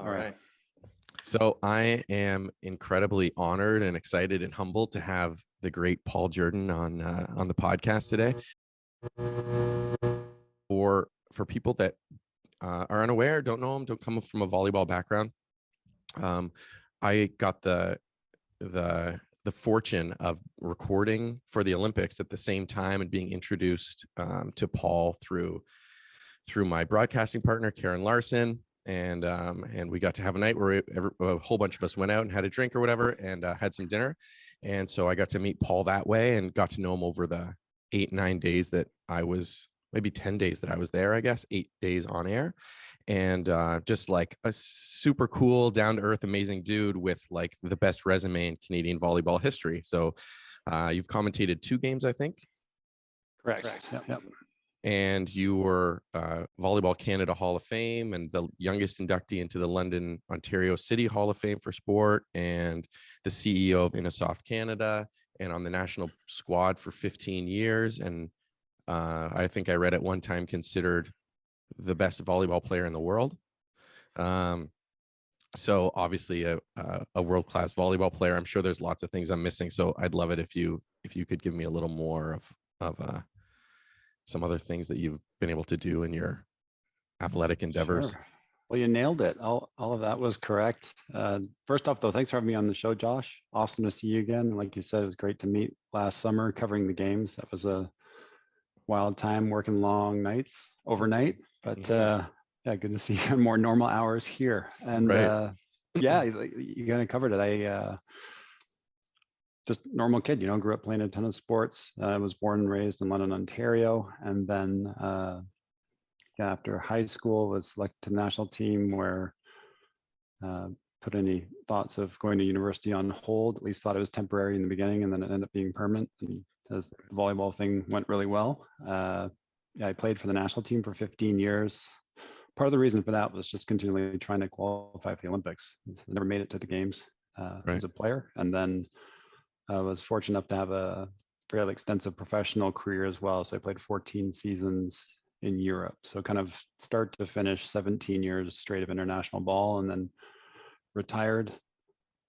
All right. So I am incredibly honored and excited and humbled to have the great Paul Duerden on the podcast today. For people that are unaware, don't know him, don't come from a volleyball background, I got the fortune of recording for the Olympics at the same time and being introduced to Paul through my broadcasting partner, Karen Larson. And we got to have a night where a whole bunch of us went out and had a drink or whatever and had some dinner. And so I got to meet Paul that way and got to know him over the 8-9 days that I was, maybe 10 days that I was there, I guess, 8 days on air. And just like a super cool, down to earth, amazing dude with like the best resume in Canadian volleyball history. So you've commentated 2 games, I think. Correct. Yep. And you were Volleyball Canada Hall of Fame and the youngest inductee into the London, Ontario City Hall of Fame for sport, and the CEO of InnoSoft Canada, and on the national squad for 15 years. And I think I read at one time considered the best volleyball player in the world. So obviously a world-class volleyball player. I'm sure there's lots of things I'm missing. So I'd love it if you could give me a little more of some other things that you've been able to do in your athletic endeavors. Sure. Well, you nailed it. All of that was correct. First off, though, thanks for having me on the show, Josh. Awesome to see you again. Like you said, it was great to meet last summer covering the games. That was a wild time working long nights overnight, but yeah, good to see you on more normal hours here. And right. Yeah, you kind of covered it. I just normal kid, grew up playing a ton of sports. I was born and raised in London, Ontario. And then after high school was selected to the national team where put any thoughts of going to university on hold, at least thought it was temporary in the beginning, and then it ended up being permanent. And as the volleyball thing went really well, I played for the national team for 15 years. Part of the reason for that was just continually trying to qualify for the Olympics. I never made it to the games as a player. And then I was fortunate enough to have a fairly extensive professional career as well. So I played 14 seasons in Europe. So kind of start to finish 17 years straight of international ball, and then retired,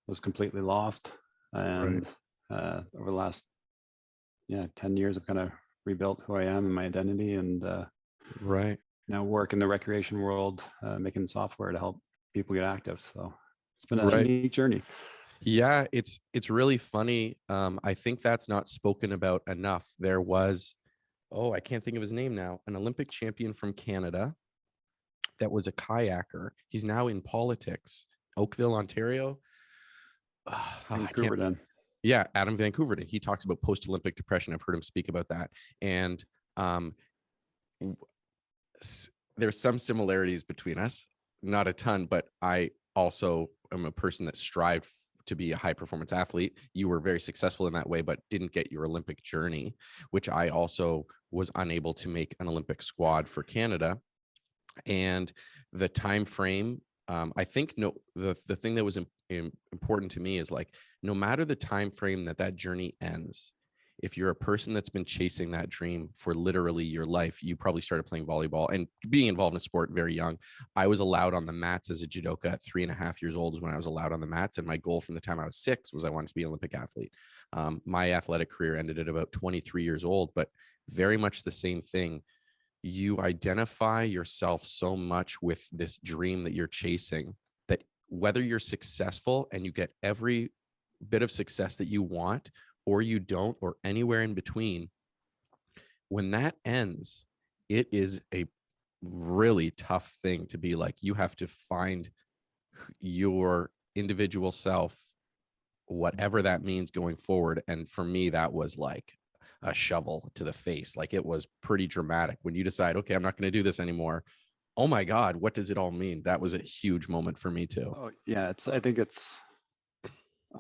was completely lost. And over the last 10 years, I've kind of rebuilt who I am and my identity, and now work in the recreation world, making software to help people get active. So it's been a neat journey. Yeah, it's really funny. I think that's not spoken about enough. There was, I can't think of his name now, an Olympic champion from Canada that was a kayaker. He's now in politics, Oakville, Ontario. Vancouver. Yeah, Adam Vancouver. He talks about post-Olympic depression. I've heard him speak about that. And there's some similarities between us, not a ton, but I also am a person that strived to be a high performance athlete. You were very successful in that way, but didn't get your Olympic journey, which I also was unable to make an Olympic squad for Canada. And the time frame, I think the thing that was important to me is like, no matter the time frame that journey ends, if you're a person that's been chasing that dream for literally your life, you probably started playing volleyball and being involved in sport very young. I was allowed on the mats as a judoka at 3.5 years old is when I was allowed on the mats. And my goal from the time I was 6 was I wanted to be an Olympic athlete. My athletic career ended at about 23 years old, but very much the same thing. You identify yourself so much with this dream that you're chasing that whether you're successful and you get every bit of success that you want, or you don't, or anywhere in between, when that ends, it is a really tough thing to be like, you have to find your individual self, whatever that means going forward. And for me, that was like a shovel to the face. Like, it was pretty dramatic when you decide, okay, I'm not going to do this anymore. Oh my God, what does it all mean? That was a huge moment for me too. Oh yeah, I think it's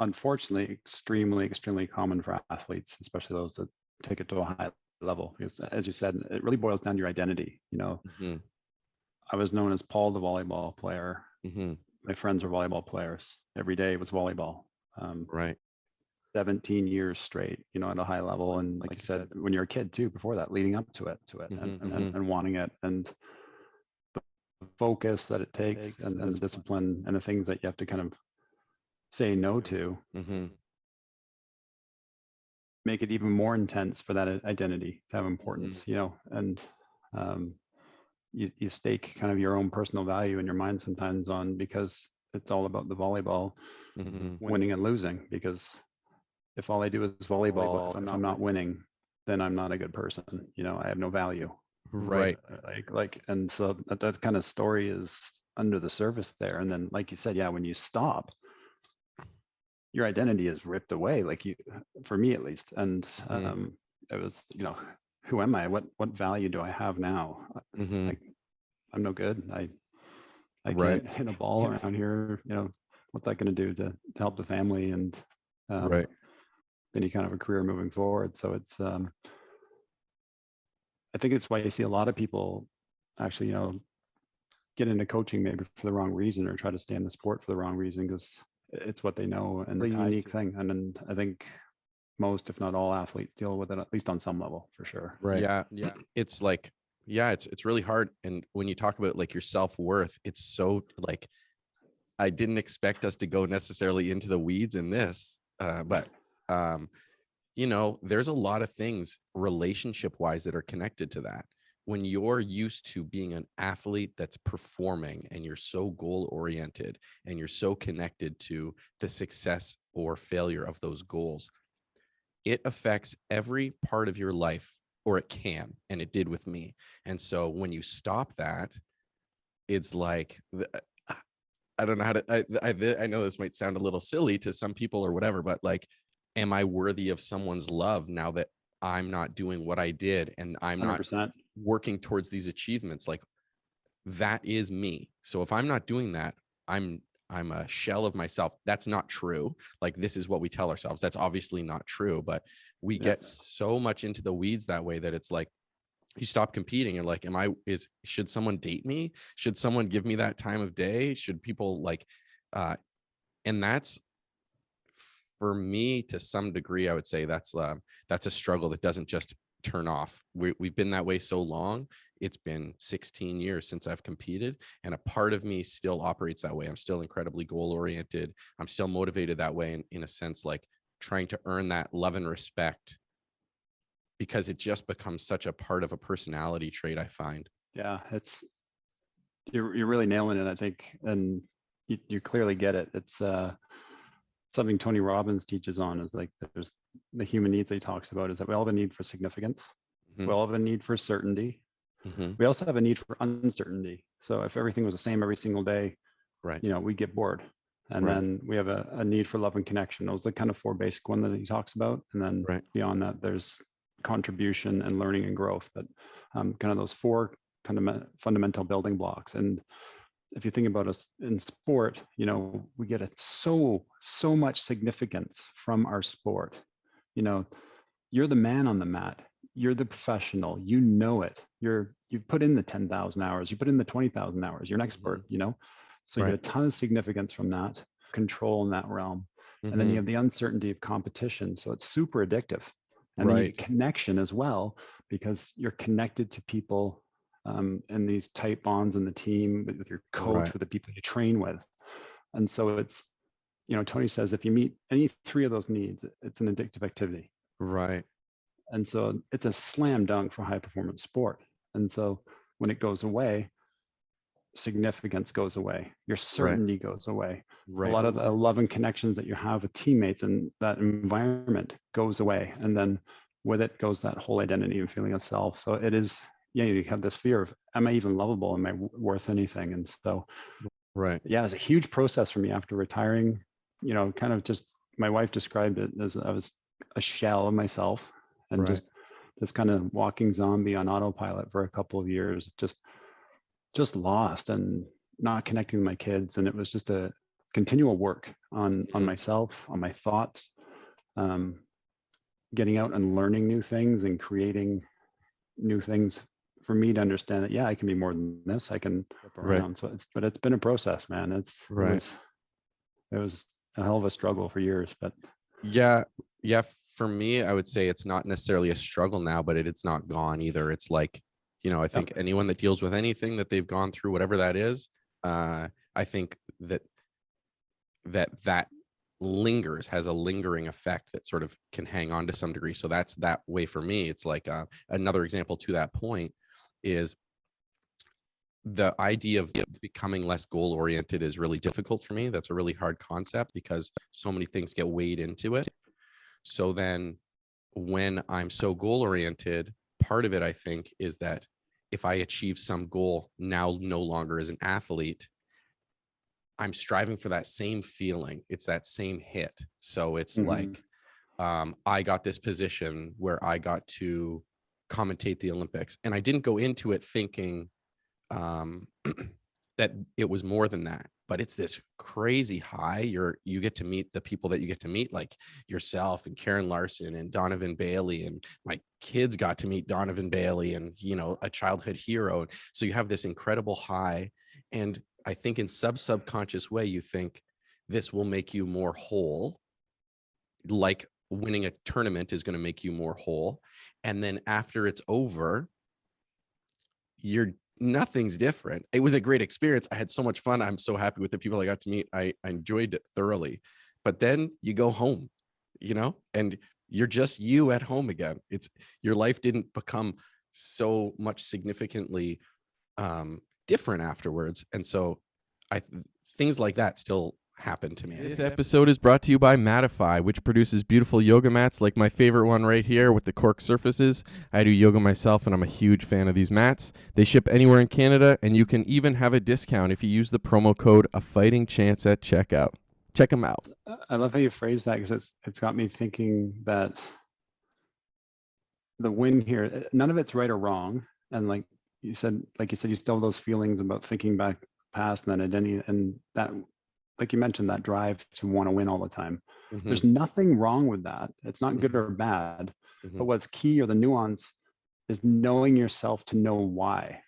unfortunately extremely common for athletes, especially those that take it to a high level, because as you said, it really boils down to your identity. I was known as Paul the volleyball player. My friends were volleyball players. Every day was volleyball. 17 years straight, at a high level. And like you said, when you're a kid too, before that, leading up to it and wanting it. And the focus that it takes and the discipline and the things that you have to kind of say no to make it even more intense for that identity to have importance, you know, and you stake kind of your own personal value in your mind sometimes on, because it's all about the volleyball, winning and losing, because if all I do is volleyball, if I'm not winning, then I'm not a good person, you know, I have no value. Right. And so that kind of story is under the surface there. And then, like you said, yeah, when you stop, your identity is ripped away, like for me at least. And it was, you know, who am I? What value do I have now? Like, I'm no good. I can't hit a ball around here. You know, what's that going to do to help the family and any kind of a career moving forward? So it's, I think it's why you see a lot of people actually, you know, get into coaching maybe for the wrong reason, or try to stay in the sport for the wrong reason, because it's what they know and the unique thing. And then I think most, if not all, athletes deal with it, at least on some level, for sure. Right. Yeah. It's like, it's really hard. And when you talk about like your self-worth, it's so like, I didn't expect us to go necessarily into the weeds in this, but you know, there's a lot of things relationship wise that are connected to that. When you're used to being an athlete that's performing and you're so goal oriented and you're so connected to the success or failure of those goals, it affects every part of your life, or it can, and it did with me. And so when you stop that, it's like, I don't know how to, I know this might sound a little silly to some people or whatever, but like, am I worthy of someone's love now that I'm not doing what I did and I'm 100%. not working towards these achievements? Like, that is me. So if I'm not doing that, I'm a shell of myself. That's not true. Like, this is what we tell ourselves. That's obviously not true, but we get so much into the weeds that way that it's like, you stop competing. You're like, should someone date me? Should someone give me that time of day? Should people like, and that's, for me, to some degree, I would say that's a struggle that doesn't just turn off. We've been that way so long. It's been 16 years since I've competed, and a part of me still operates that way. I'm still incredibly goal oriented. I'm still motivated that way, in a sense, like trying to earn that love and respect, because it just becomes such a part of a personality trait, I find. Yeah, you're really nailing it, I think, and you clearly get it. It's something Tony Robbins teaches on, is like, there's the human needs that he talks about, is that we all have a need for significance. We all have a need for certainty. We also have a need for uncertainty. So if everything was the same every single day, you know, we get bored. And then we have a need for love and connection. Those are the kind of four basic ones that he talks about. And then beyond that, there's contribution and learning and growth. But kind of those four kind of fundamental building blocks. And if you think about us in sport, you know, we get so much significance from our sport. You know, you're the man on the mat. You're the professional. You know it. You've put in the 10,000 hours. You put in the 20,000 hours. You're an expert. You know, so you get a ton of significance from that, control in that realm, and then you have the uncertainty of competition. So it's super addictive, and then you get connection as well, because you're connected to people. And these tight bonds in the team with your coach, with the people you train with. And so it's, you know, Tony says, if you meet any three of those needs, it's an addictive activity. Right. And so it's a slam dunk for high performance sport. And so when it goes away, significance goes away, your certainty goes away. A lot of the love and connections that you have with teammates and that environment goes away. And then with it goes that whole identity and feeling of self. So it is, you have this fear of, am I even lovable? Am I worth anything? And so, yeah, it was a huge process for me after retiring. You know, kind of just, my wife described it as I was a shell of myself, and just this kind of walking zombie on autopilot for a couple of years, just lost and not connecting with my kids. And it was just a continual work on myself, on my thoughts, getting out and learning new things and creating new things for me to understand that, yeah, I can be more than this. I can flip around. So it's been a process, man. It was a hell of a struggle for years, but yeah. For me, I would say it's not necessarily a struggle now, but it's not gone either. It's like, You know, I think anyone that deals with anything that they've gone through, whatever that is, I think that lingers, has a lingering effect that sort of can hang on to some degree. So that's that way for me. It's like another example to that point is the idea of becoming less goal oriented is really difficult for me. That's a really hard concept because so many things get weighed into it. So then when I'm so goal oriented, part of it, I think, is that if I achieve some goal now no longer as an athlete, I'm striving for that same feeling. It's that same hit. So it's like, I got this position where I got to commentate the Olympics, and I didn't go into it thinking that it was more than that, but it's this crazy high. You get to meet the people that you get to meet, like yourself and Karen Larson and Donovan Bailey, and my kids got to meet Donovan Bailey, and, you know, a childhood hero. So you have this incredible high. And I think in subconscious way, you think this will make you more whole, like winning a tournament is going to make you more whole. And then after it's over, nothing's different. It was a great experience. I had so much fun. I'm so happy with the people I got to meet. I enjoyed it thoroughly. But then you go home, you know, and you're just you at home again. It's your life didn't become so much significantly different afterwards. And so things like that still happen to me. This episode is brought to you by Mattify, which produces beautiful yoga mats like my favorite one right here with the cork surfaces. I do yoga myself, and I'm a huge fan of these mats. They ship anywhere in Canada, and you can even have a discount if you use the promo code A Fighting Chance at checkout. Check them out. I love how you phrase that, because it's got me thinking that the win here, none of it's right or wrong. And like you said, you still have those feelings about thinking back past and that identity, and that, like you mentioned, that drive to want to win all the time. There's nothing wrong with that. It's not good or bad. But what's key, or the nuance, is knowing yourself to know why,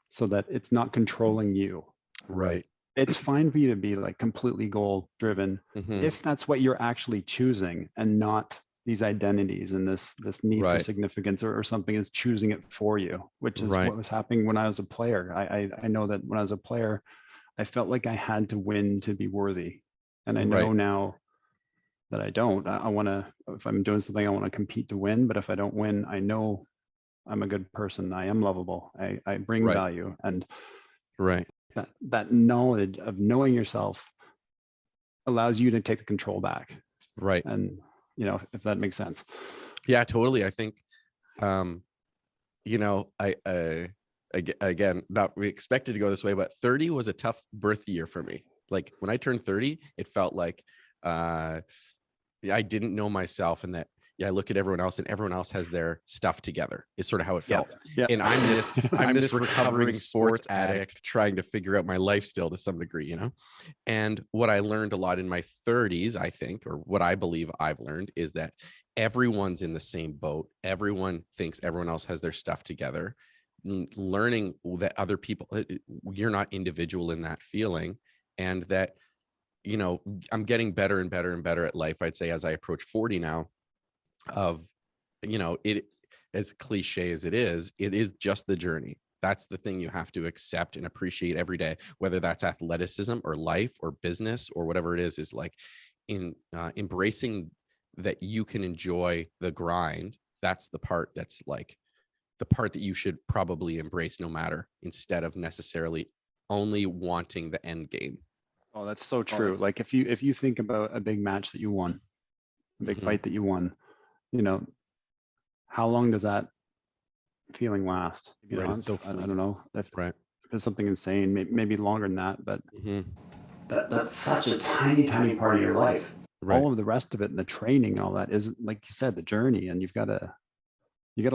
so that it's not controlling you. Right. It's fine for you to be like completely goal driven if that's what you're actually choosing, and not these identities and this need for significance, or something is choosing it for you, which is what was happening when I was a player. I know that when I was a player, I felt like I had to win to be worthy. And I know now that I don't. I want to, if I'm doing something, I want to compete to win. But if I don't win, I know I'm a good person. I am lovable. I bring value. And that knowledge of knowing yourself allows you to take the control back. Right. And, you know, if that makes sense. Yeah, totally. I think, you know, again, not we expected to go this way, but 30 was a tough birth year for me. Like when I turned 30, it felt like I didn't know myself, and that I look at everyone else, and everyone else has their stuff together. Is sort of how it felt. And I'm this recovering sports addict trying to figure out my life still to some degree, you know. And what I learned a lot in my 30s, I think, or what I believe I've learned, is that everyone's in the same boat. Everyone thinks everyone else has their stuff together. Learning that other people, you're not individual in that feeling, and that, you know, I'm getting better and better and better at life, I'd say, as I approach 40 now, of, you know, it, as cliche as it is just the journey. That's the thing you have to accept and appreciate every day, whether that's athleticism or life or business or whatever it is like embracing that you can enjoy the grind. That's the part that's like the part that you should probably embrace no matter, instead of necessarily only wanting the end game. Oh, that's so true. Like if you think about a big match that you won, a big fight that you won, you know, how long does that feeling last? You know, So I don't know if it's something insane, maybe longer than that, but that's such a tiny part of your life. All of the rest of it, and the training and all that, is, like you said, the journey, and you got to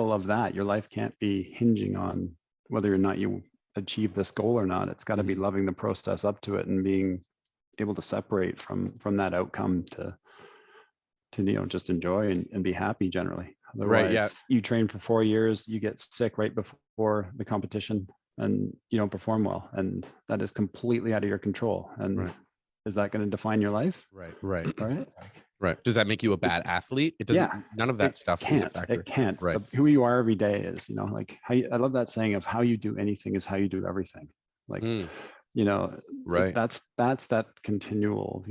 love that. Your life can't be hinging on whether or not you achieve this goal or not. It's got to be loving the process up to it, and being able to separate from that outcome to you know, just enjoy and be happy generally. Otherwise, you train for 4 years, you get sick right before the competition, and you don't perform well, and that is completely out of your control. And is that going to define your life? Right. Right. Does that make you a bad athlete? It doesn't. Yeah, None of that stuff is a factor. It can't. Right. Who you are every day is, like I love that saying of how you do anything is how you do everything. Like, Right. that's that continual,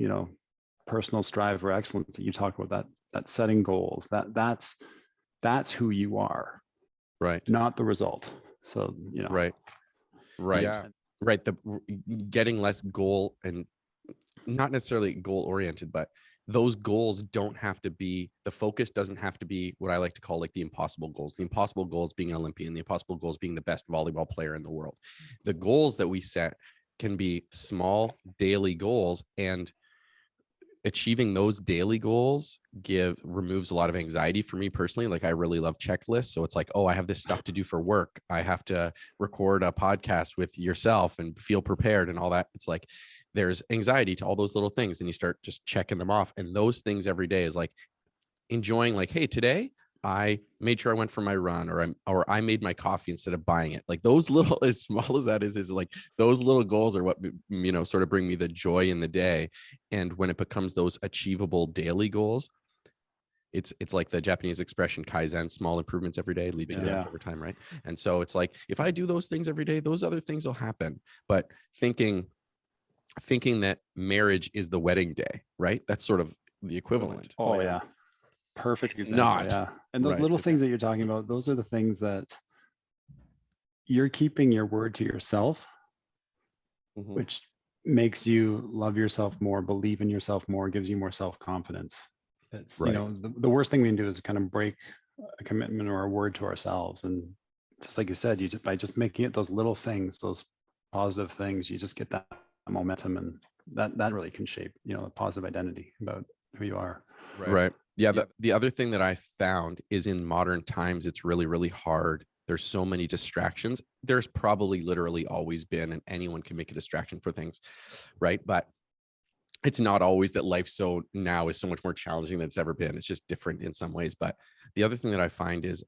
personal strive for excellence that you talk about, that setting goals, that's who you are, Right. not the result. So, Right. Yeah. Right. The getting less goal and not necessarily goal oriented, but those goals don't have to be, the focus doesn't have to be what I like to call like the impossible goals. The impossible goals being an Olympian, the impossible goals being the best volleyball player in the world. The goals that we set can be small daily goals, and achieving those daily goals removes a lot of anxiety for me personally. Like, I really love checklists. So it's like, oh, I have this stuff to do for work. I have to record a podcast with yourself and feel prepared and all that. It's like, there's anxiety to all those little things, and you start just checking them off. And those things every day is like enjoying, like, hey, today I made sure I went for my run, or I made my coffee instead of buying it. Like, those little, as small as that is like, those little goals are what, sort of bring me the joy in the day. And when it becomes those achievable daily goals, it's like the Japanese expression Kaizen, small improvements every day lead to that over time, right? And so it's like, if I do those things every day, those other things will happen. But thinking that marriage is the wedding day, right? That's sort of the equivalent. Oh yeah. Perfect It's example. not. Yeah. And those little things that you're talking about, those are the things that you're keeping your word to yourself, which makes you love yourself more, believe in yourself more, gives you more self-confidence. It's, the worst thing we can do is kind of break a commitment or a word to ourselves. And just like you said, by just making it those little things, those positive things, you just get that momentum, and that really can shape, a positive identity about who you are. Right. Yeah. The other thing that I found is, in modern times, it's really, really hard. There's so many distractions. There's probably literally always been, and anyone can make a distraction for things, right? But it's not always that life now is so much more challenging than it's ever been. It's just different in some ways. But the other thing that I find is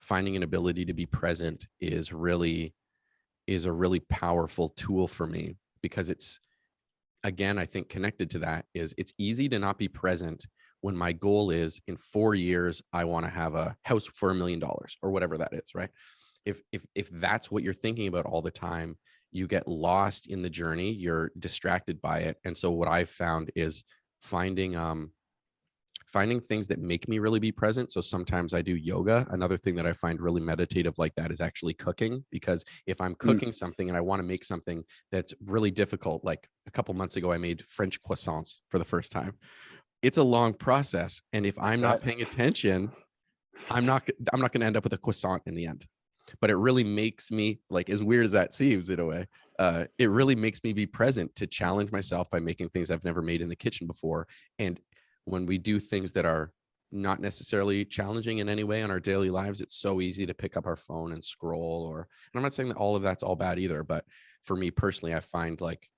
finding an ability to be present is a really powerful tool for me, because it's, again, I think connected to that is, it's easy to not be present when my goal is, in 4 years, I want to have a house for $1 million or whatever that is, right? If that's what you're thinking about all the time, you get lost in the journey, you're distracted by it. And so what I've found is finding things that make me really be present. So sometimes I do yoga. Another thing that I find really meditative like that is actually cooking, because if I'm cooking something and I want to make something that's really difficult, like a couple months ago, I made French croissants for the first time. It's a long process. And if I'm not paying attention, I'm not going to end up with a croissant in the end. But it really makes me, like, as weird as that seems in a way, it really makes me be present to challenge myself by making things I've never made in the kitchen before. And when we do things that are not necessarily challenging in any way on our daily lives, it's so easy to pick up our phone and scroll. And I'm not saying that all of that's all bad either, but for me personally, I find like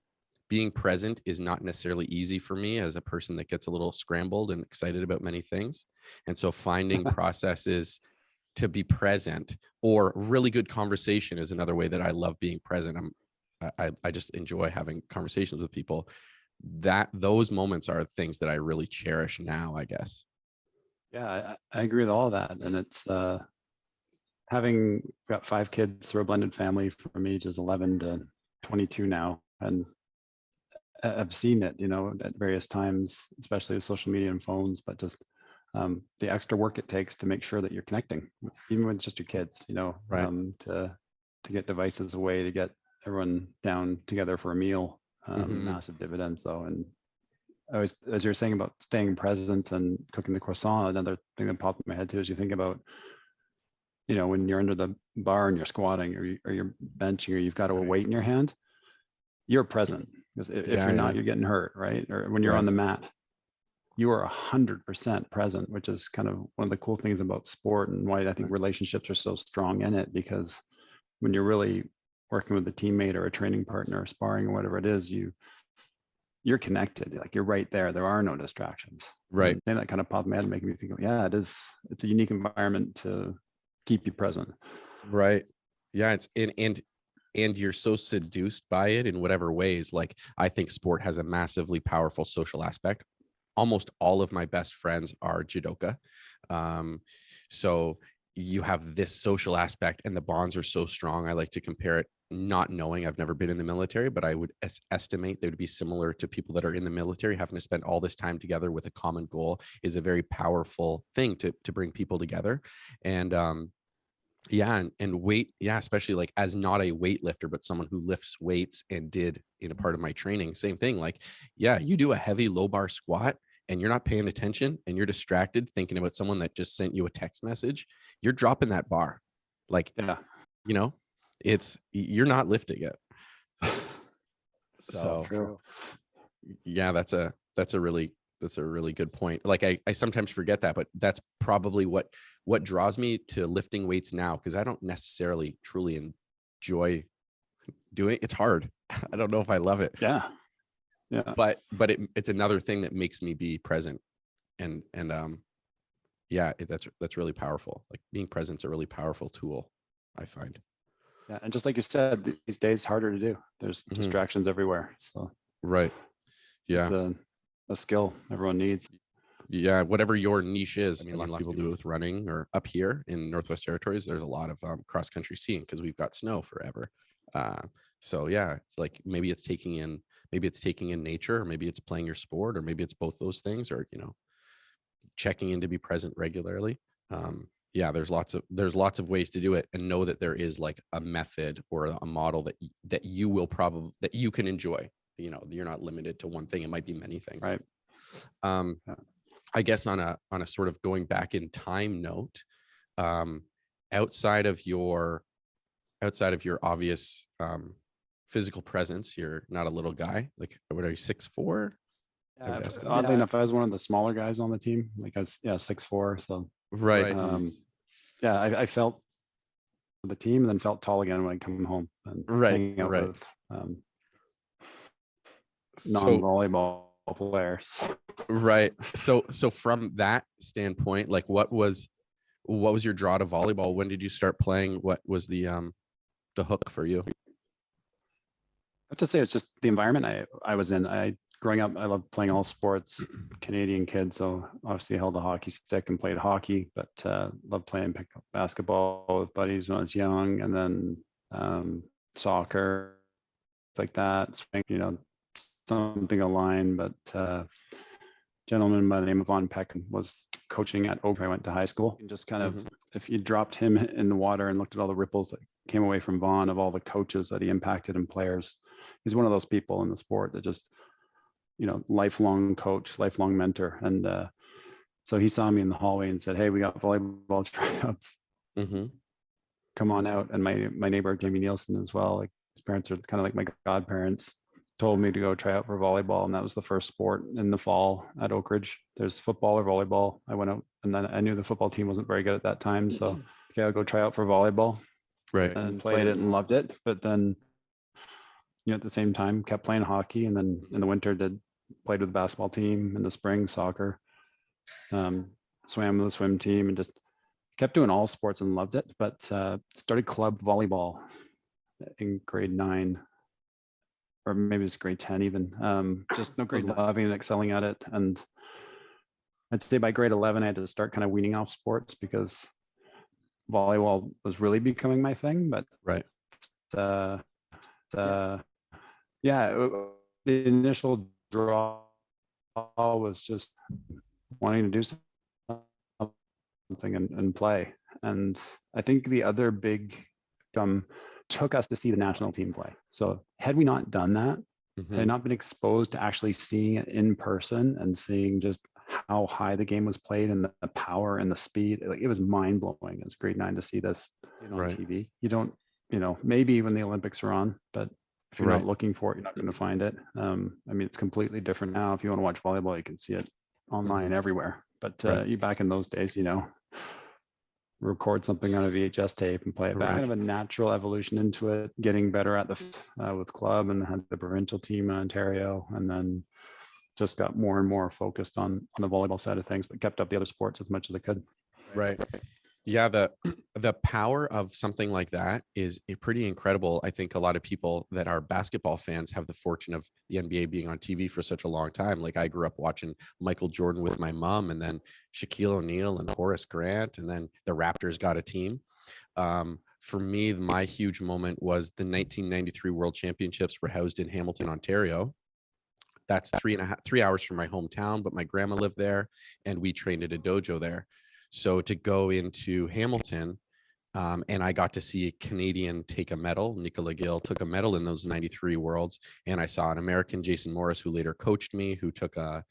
being present is not necessarily easy for me as a person that gets a little scrambled and excited about many things. And so finding processes to be present, or really good conversation, is another way that I love being present. I just enjoy having conversations with people. Those moments are things that I really cherish now, I guess. Yeah, I agree with all of that. And it's having got 5 kids through a blended family from ages 11 to 22 now, and I've seen it, at various times, especially with social media and phones, but just the extra work it takes to make sure that you're connecting, even with just your kids, to get devices away, to get everyone down together for a meal. Massive dividends though. And as you're saying about staying present and cooking the croissant, another thing that popped in my head too is you think about, when you're under the bar and you're squatting or you're benching, or you've got a weight in your hand, you're present. Because if you're not, you're getting hurt, right? Or when you're on the mat, you are 100% present, which is kind of one of the cool things about sport, and why I think relationships are so strong in it. Because when you're really working with a teammate or a training partner, or sparring or whatever it is, you're connected. Like, you're right there. There are no distractions. Right. And that kind of popped in my head, making me think, it's a unique environment to keep you present. Right. Yeah. It's and you're so seduced by it in whatever ways. Like, I think sport has a massively powerful social aspect. almost all of my best friends are judoka. So you have this social aspect, and the bonds are so strong. I like to compare it, not knowing, I've never been in the military, but I would estimate they would be similar to people that are in the military. Having to spend all this time together with a common goal is a very powerful thing to bring people together. And and weight, especially like as not a weightlifter, but someone who lifts weights and did in a part of my training, same thing. Like, you do a heavy low bar squat and you're not paying attention and you're distracted thinking about someone that just sent you a text message, you're dropping that bar. Like, you're not lifting it. So true. That's a really good point. Like I sometimes forget that, but that's probably what draws me to lifting weights now, because I don't necessarily truly enjoy doing it. It's hard. I don't know if I love it. Yeah. But it's another thing that makes me be present, and that's really powerful. Like being present's a really powerful tool, I find. Yeah, and just like you said, these days harder to do. There's distractions everywhere. So right. Yeah. It's a skill everyone needs. Yeah, whatever your niche is. I mean, a lot of people do it with running, or up here in Northwest Territories, there's a lot of cross country skiing because we've got snow forever. So it's like maybe it's taking in nature, or maybe it's playing your sport, or maybe it's both those things, or checking in to be present regularly. There's lots of ways to do it, and know that there is like a method or a model that you will probably, that you can enjoy. You're not limited to one thing. It might be many things. Right. I guess on a sort of going back in time note, outside of your obvious physical presence, you're not a little guy. Like, what are you, 6'4"? Oddly enough, I was one of the smaller guys on the team. Like I was 6'4". So right. I felt the team, and then felt tall again when I come home and hang out with non-volleyball players. Right. So from that standpoint, like what was your draw to volleyball? When did you start playing? What was the hook for you? I have to say it's just the environment I was in. Growing up, I loved playing all sports, Canadian kid. So obviously held a hockey stick and played hockey, but loved playing pickup basketball with buddies when I was young, and then soccer, like that, swing, something aligned. But gentleman by the name of Von Peck was coaching at Oak. I went to high school, and just kind of, if you dropped him in the water and looked at all the ripples that came away from Von, of all the coaches that he impacted and players, he's one of those people in the sport that just, lifelong coach, lifelong mentor. And so he saw me in the hallway and said, "Hey, we got volleyball tryouts. Come on out." And my neighbor, Jamie Nielsen, as well, like his parents are kind of like my godparents, told me to go try out for volleyball. And that was the first sport in the fall at Oak Ridge. There's football or volleyball. I went out, and then I knew the football team wasn't very good at that time. So, okay, I'll go try out for volleyball. Right. And played it and loved it. But then, at the same time, kept playing hockey. And then in the winter, played with the basketball team. In the spring, soccer. Swam with the swim team, and just kept doing all sports and loved it. But started club volleyball in grade 9. Or maybe it's grade 10 even. Just loving and excelling at it. And I'd say by grade 11, I had to start kind of weaning off sports, because volleyball was really becoming my thing. But the initial draw was just wanting to do something and play. And I think the other big took us to see the national team play. So had we not done that, had I not been exposed to actually seeing it in person and seeing just how high the game was played and the power and the speed, like, it was mind blowing as grade 9 to see this on TV. You don't, maybe when the Olympics are on, but if you're not looking for it, you're not going to find it. I mean, it's completely different now. If you want to watch volleyball, you can see it online everywhere. But you back in those days, record something on a VHS tape and play it back. Kind of a natural evolution into it, getting better at with club, and had the provincial team in Ontario, and then just got more and more focused on the volleyball side of things, but kept up the other sports as much as I could. Right. Yeah, the power of something like that is pretty incredible. I think a lot of people that are basketball fans have the fortune of the NBA being on TV for such a long time. Like I grew up watching Michael Jordan with my mom, and then Shaquille O'Neal and Horace Grant, and then the Raptors got a team. For me, my huge moment was the 1993 World Championships were housed in Hamilton, Ontario. That's 3 hours from my hometown, but my grandma lived there, and we trained at a dojo there. So to go into Hamilton, and I got to see a Canadian take a medal. Nicola Gill took a medal in those 93 Worlds, and I saw an American, Jason Morris, who later coached me, who took a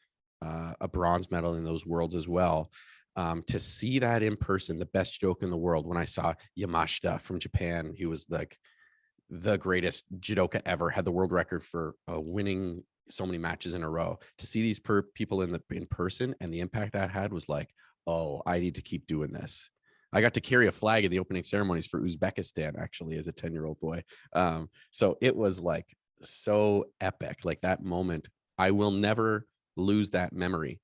bronze medal in those Worlds as well. To see that in person, the best joke in the world, when I saw Yamashita from Japan, he was like the greatest judoka ever, had the world record for winning so many matches in a row. To see these people in person and the impact that had was like, oh, I need to keep doing this. I got to carry a flag in the opening ceremonies for Uzbekistan, actually, as a 10-year-old boy. So it was like so epic. Like that moment, I will never lose that memory.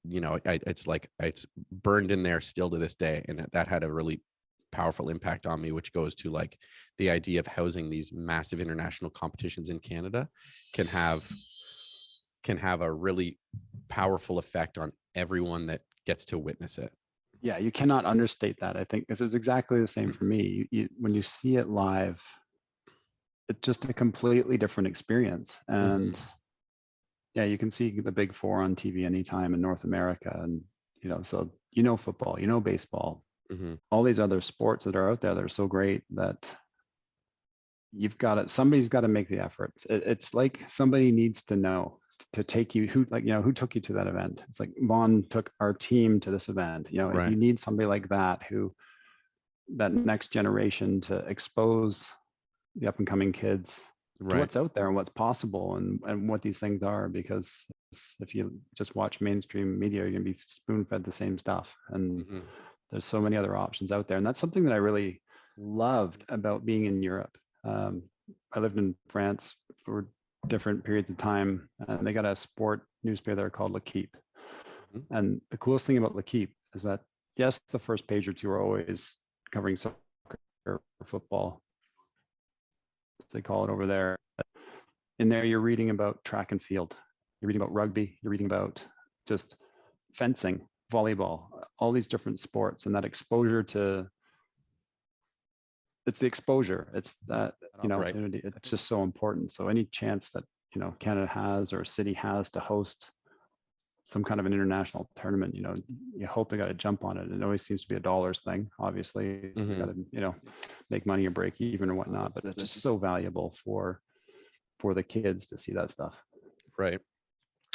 It's burned in there still to this day. And that had a really powerful impact on me, which goes to like the idea of housing these massive international competitions in Canada can have a really powerful effect on everyone that gets to witness it. Yeah, you cannot understate that. I think this is exactly the same for me. When you see it live, it's just a completely different experience. And yeah, you can see the big four on TV anytime in North America. And, so, football, baseball, all these other sports that are out there that are so great that somebody's got to make the effort. It's like somebody needs to know to take you, who took you to that event. It's like Vaughn took our team to this event. Right. You need somebody like that, that next generation to expose the up and coming kids to what's out there and what's possible and what these things are. Because if you just watch mainstream media, you're going to be spoon fed the same stuff. And there's so many other options out there. And that's something that I really loved about being in Europe. I lived in France for different periods of time, and they got a sport newspaper there called L'Equipe. And the coolest thing about L'Equipe is that, yes, the first page or two are always covering soccer or football, as they call it over there. In there, you're reading about track and field, you're reading about rugby, you're reading about just fencing, volleyball, all these different sports, and that exposure to it's the exposure. It's that, opportunity. It's just so important. So any chance that, Canada has or a city has to host some kind of an international tournament, you hope they got to jump on it. It always seems to be a dollars thing. Obviously, it's got to, make money or break even or whatnot. But it's just so valuable for the kids to see that stuff. Right.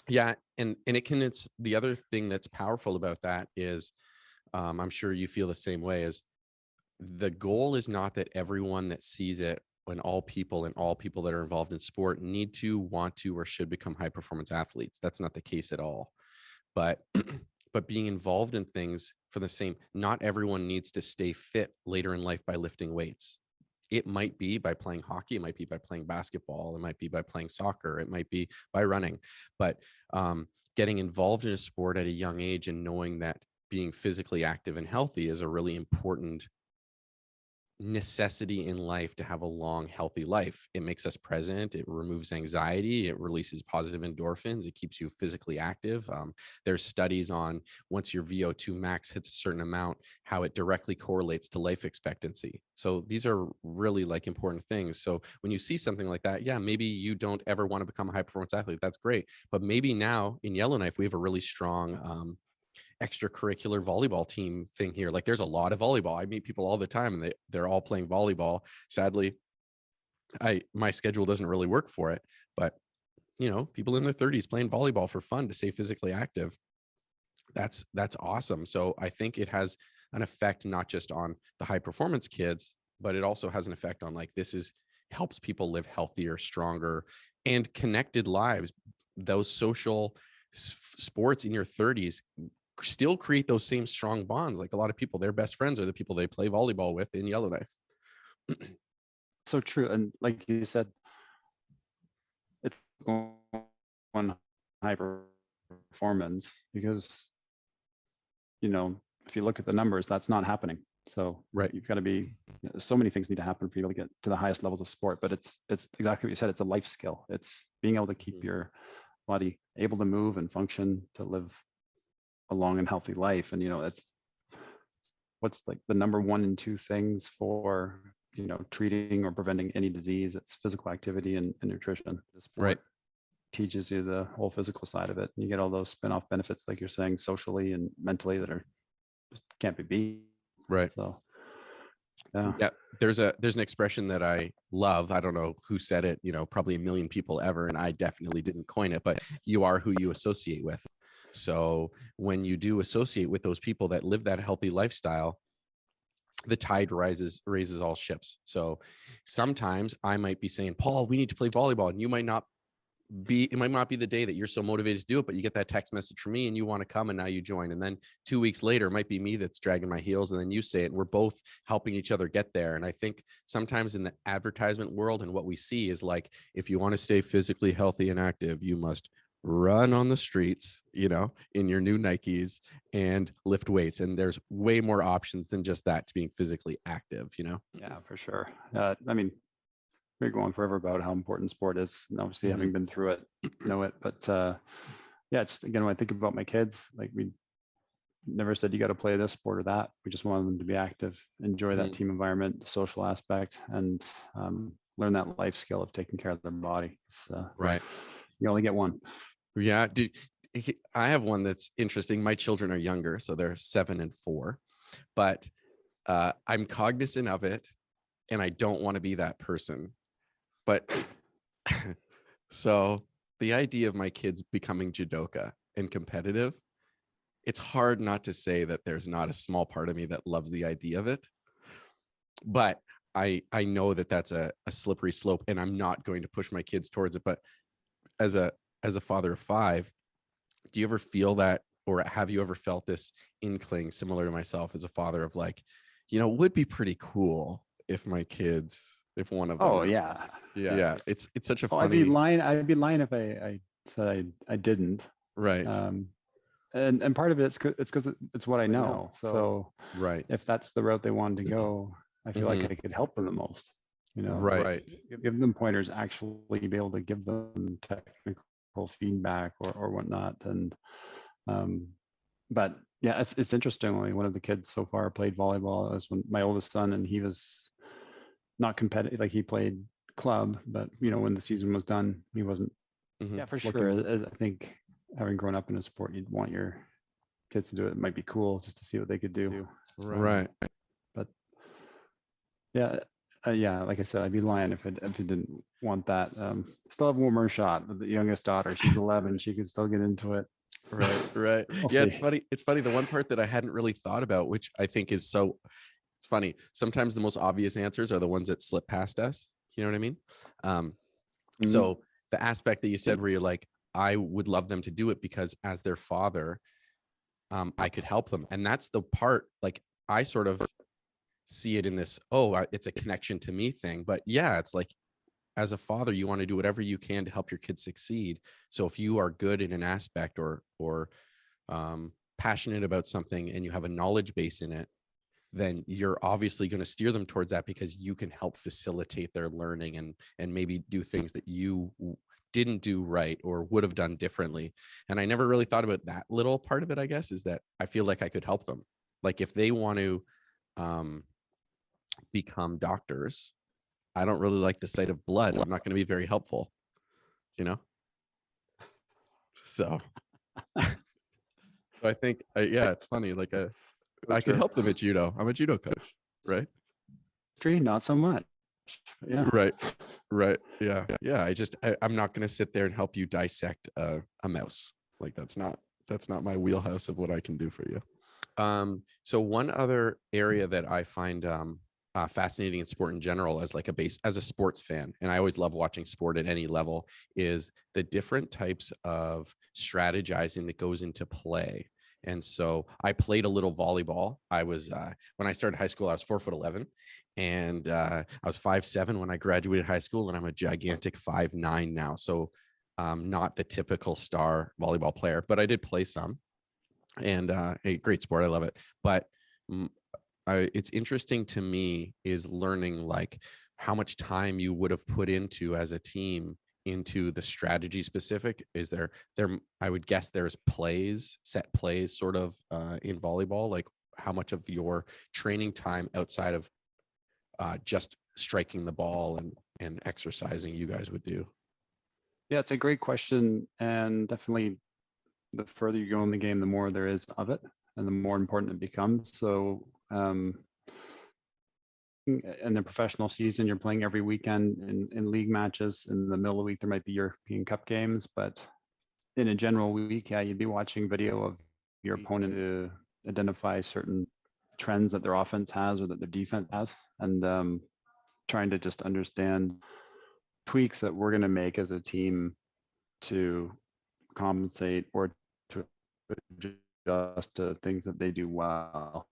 Yeah, and it's the other thing that's powerful about that is, I'm sure you feel the same way, is the goal is not that everyone that sees it, when all people that are involved in sport need to, want to, or should become high performance athletes. That's not the case at all. But being involved in things for the same, not everyone needs to stay fit later in life by lifting weights. It might be by playing hockey, it might be by playing basketball, it might be by playing soccer, it might be by running. But getting involved in a sport at a young age and knowing that being physically active and healthy is a really important necessity in life to have a long, healthy life. It makes us present. It removes anxiety. It releases positive endorphins. It keeps you physically active. There's studies on once your VO2 max hits a certain amount, how it directly correlates to life expectancy. So these are really like important things. So when you see something like that, yeah, maybe you don't ever want to become a high performance athlete. That's great. But maybe now in Yellowknife, we have a really strong extracurricular volleyball team thing here. Like there's a lot of volleyball. I meet people all the time and they're all playing volleyball. Sadly, my schedule doesn't really work for it, but people in their 30s playing volleyball for fun to stay physically active. That's awesome. So I think it has an effect not just on the high performance kids, but it also has an effect on helps people live healthier, stronger, and connected lives. Those social sports in your 30s still create those same strong bonds. Like a lot of people, their best friends are the people they play volleyball with in Yellowknife. So true. And like you said, it's one high performance because, if you look at the numbers, that's not happening. So Right. you've got to be, so many things need to happen for you to get to the highest levels of sport, but it's exactly what you said. It's a life skill. It's being able to keep your body able to move and function to live a long and healthy life. And, that's what's like the number 1 and 2 things for, treating or preventing any disease. It's physical activity and nutrition. Sport Right. teaches you the whole physical side of it. You get all those spin-off benefits, like you're saying, socially and mentally, that are just can't be beat. Right. So yeah, there's an expression that I love. I don't know who said it, probably a million people ever, and I definitely didn't coin it, but you are who you associate with. So when you do associate with those people that live that healthy lifestyle, the tide raises all ships. So sometimes I might be saying, Paul, we need to play volleyball, and it might not be the day that you're so motivated to do it, but you get that text message from me and you want to come, and now you join. And then 2 weeks later, it might be me that's dragging my heels, and then you say it, and we're both helping each other get there. And I think sometimes in the advertisement world, and what we see is like, if you want to stay physically healthy and active, you must run on the streets, in your new Nikes, and lift weights. And there's way more options than just that to being physically active, Yeah, for sure. I mean, we're going forever about how important sport is, and obviously having been through it, know it. But yeah, just again, when I think about my kids, like, we never said you got to play this sport or that. We just wanted them to be active, enjoy that team environment, the social aspect, and learn that life skill of taking care of their body. Right. You only get one. Yeah. I have one that's interesting. My children are younger, so they're 7 and 4, but I'm cognizant of it, and I don't want to be that person. But so the idea of my kids becoming judoka and competitive, it's hard not to say that there's not a small part of me that loves the idea of it. But I know that that's a slippery slope, and I'm not going to push my kids towards it. But as a father of 5, do you ever feel that, or have you ever felt this inkling similar to myself as a father of like, it would be pretty cool if my kids, if one of them. Oh yeah. It's such a funny. I'd be lying if I said I didn't. Right. And part of it's because it's what I know. So right. If that's the route they wanted to go, I feel like I could help them the most. Right. Give them pointers, actually be able to give them technical feedback or whatnot. And but yeah, it's interesting. One of the kids so far played volleyball. It was my oldest son, and he was not competitive. Like, he played club, but when the season was done, he wasn't. Yeah, for sure. I think having grown up in a sport, you'd want your kids to do it. It might be cool just to see what they could do. Right. But yeah, like I said, I'd be lying if I didn't want that. Still have one more shot with the youngest daughter. She's 11. She could still get into it. Right. Yeah, it's funny. It's funny. The one part that I hadn't really thought about, which I think is it's funny. Sometimes the most obvious answers are the ones that slip past us. You know what I mean? So the aspect that you said where you're like, I would love them to do it because as their father, I could help them. And that's the part, like, I sort of see it in this, it's a connection to me thing. But yeah, it's like, as a father, you want to do whatever you can to help your kids succeed. So if you are good in an aspect or passionate about something, and you have a knowledge base in it, then you're obviously going to steer them towards that, because you can help facilitate their learning and maybe do things that you didn't do right or would have done differently. And I never really thought about that little part of it, I guess, is that I feel like I could help them. Like, if they want to become doctors, I don't really like the sight of blood. I'm not going to be very helpful, So, I think, it's funny. Like, I could help them at judo. I'm a judo coach, right? Not so much. Yeah. Right. Yeah. I'm not going to sit there and help you dissect a mouse. Like, that's not my wheelhouse of what I can do for you. So one other area that I find fascinating in sport in general, as a sports fan, and I always love watching sport at any level, is the different types of strategizing that goes into play. And so I played a little volleyball. I was when I started high school, I was 4'11", and I was 5'7" when I graduated high school, and I'm a gigantic 5'9" now. So not the typical star volleyball player, but I did play some. and a great sport. I love it. But it's interesting to me is learning like how much time you would have put into as a team into the strategy specific. Is there I would guess there's set plays sort of in volleyball, like how much of your training time outside of just striking the ball and exercising you guys would do? Yeah, it's a great question, and definitely the further you go in the game, the more there is of it, and the more important it becomes. So, in the professional season, you're playing every weekend in league matches. In the middle of the week, there might be European Cup games, but in a general week, yeah, you'd be watching video of your opponent to identify certain trends that their offense has or that their defense has, and trying to just understand tweaks that we're going to make as a team to compensate or to adjust to things that they do well.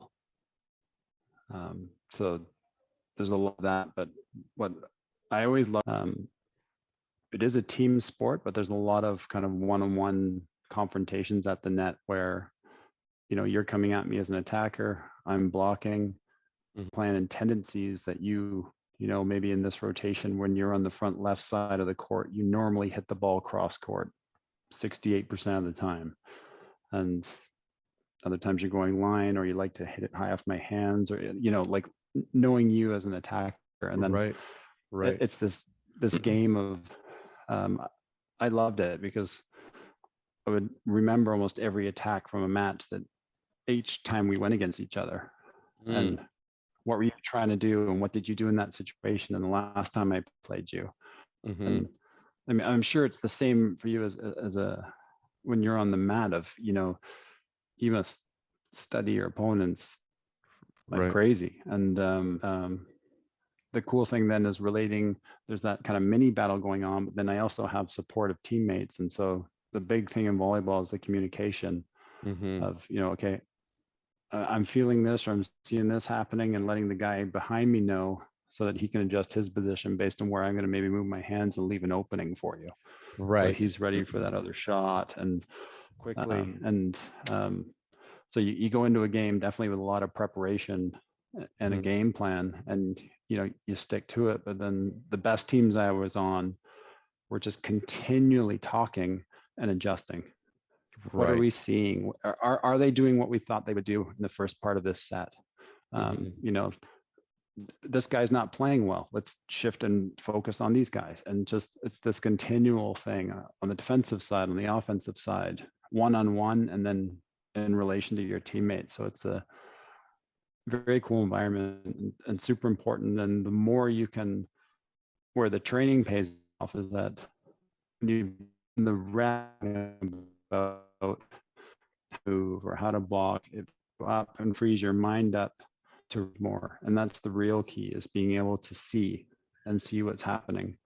So there's a lot of that, but what I always love, it is a team sport, but there's a lot of kind of one-on-one confrontations at the net where, you know, you're coming at me as an attacker, I'm blocking, plan and tendencies that you know, maybe in this rotation, when you're on the front left side of the court, you normally hit the ball cross court 68% of the time. And other times you're going line, or you like to hit it high off my hands, or, you know, like knowing you as an attacker. And then right. It's this game of, I loved it because I would remember almost every attack from a match that each time we went against each other. And what were you trying to do, and what did you do in that situation? And the last time I played you, and I mean, I'm sure it's the same for you as a when you're on the mat of, you know, you must study your opponents like crazy. And the cool thing then is relating. There's that kind of mini battle going on, but then I also have supportive teammates, and so the big thing in volleyball is the communication of, you know, okay, I'm feeling this, or I'm seeing this happening, and letting the guy behind me know so that he can adjust his position based on where I'm going to maybe move my hands and leave an opening for you. So he's ready for that other shot and quickly. So you go into a game definitely with a lot of preparation and a game plan, and, you know, you stick to it. But then the best teams I was on were just continually talking and adjusting. What are we seeing? Are they doing what we thought they would do in the first part of this set? You know, this guy's not playing well. Let's shift and focus on these guys. And just, it's this continual thing on the defensive side, on the offensive side, one-on-one, and then in relation to your teammates. So it's a very cool environment and super important. And the more you can, where the training pays off is that you the rap about move or how to block it up and frees your mind up to more. And that's the real key, is being able to see what's happening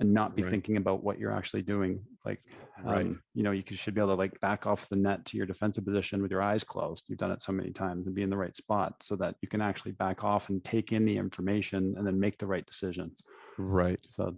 and not be thinking about what you're actually doing. Like, you know, you should be able to like back off the net to your defensive position with your eyes closed. You've done it so many times, and be in the right spot so that you can actually back off and take in the information and then make the right decision. So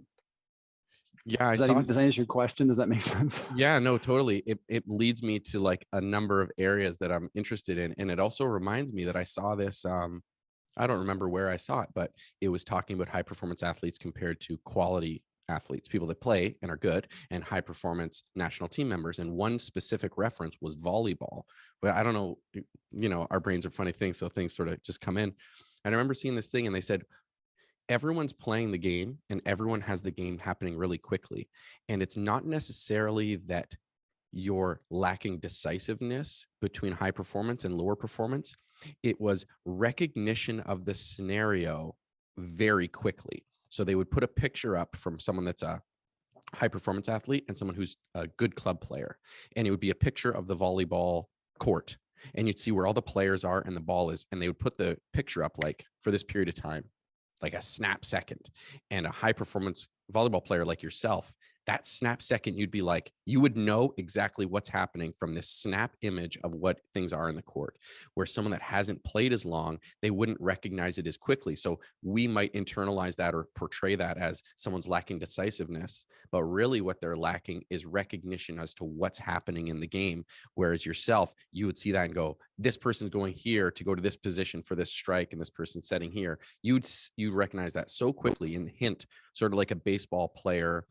yeah, does that answer your question? Does that make sense? Yeah, no, totally. It leads me to like a number of areas that I'm interested in. And it also reminds me that I saw this, I don't remember where I saw it, but it was talking about high performance athletes compared to quality athletes, people that play and are good, and high performance national team members. And one specific reference was volleyball. But I don't know, you know, our brains are funny things, so things sort of just come in. And I remember seeing this thing, and they said, everyone's playing the game and everyone has the game happening really quickly. And it's not necessarily that you're lacking decisiveness between high performance and lower performance. It was recognition of the scenario very quickly. So they would put a picture up from someone that's a high performance athlete and someone who's a good club player. And it would be a picture of the volleyball court. And you'd see where all the players are and the ball is. And they would put the picture up like for this period of time, like a snap second. And a high performance volleyball player like yourself that snap second, you'd be like, you would know exactly what's happening from this snap image of what things are in the court, where someone that hasn't played as long, they wouldn't recognize it as quickly. So we might internalize that or portray that as someone's lacking decisiveness, but really what they're lacking is recognition as to what's happening in the game. Whereas yourself, you would see that and go, this person's going here to go to this position for this strike, and this person's setting here. You'd recognize that so quickly. And hint, sort of like a baseball player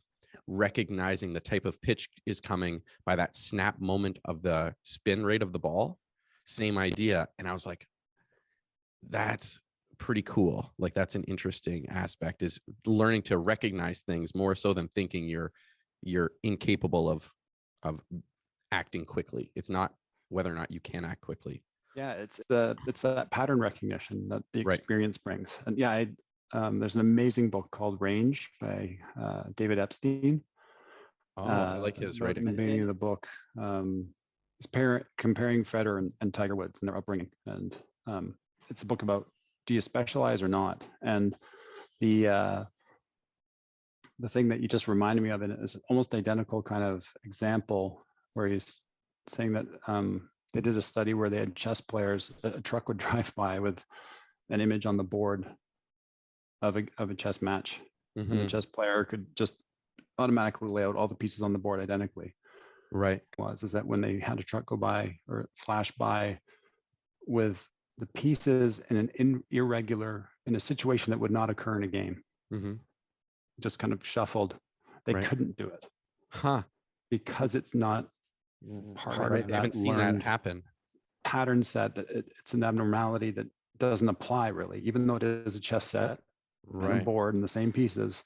recognizing the type of pitch is coming by that snap moment of the spin rate of the ball. Same idea. And I was like, that's pretty cool. Like, that's an interesting aspect, is learning to recognize things more so than thinking you're incapable of acting quickly. It's not whether or not you can act quickly. Yeah, it's that pattern recognition that the experience brings. And yeah, there's an amazing book called Range by David Epstein. I like his writing. In the beginning of the book, it's comparing Federer and Tiger Woods and their upbringing. And it's a book about, do you specialize or not? And the thing that you just reminded me of, and it is almost identical kind of example, where he's saying that they did a study where they had chess players, a truck would drive by with an image on the board of a chess match. Mm-hmm. And the chess player could just automatically lay out all the pieces on the board identically. Right. Is that when they had a truck go by or flash by with the pieces in an irregular, in a situation that would not occur in a game, mm-hmm. just kind of shuffled, they couldn't do it. Because it's not part of that. I haven't seen that happen. Pattern set, that it's an abnormality that doesn't apply really, even though it is a chess set and a board and the same pieces.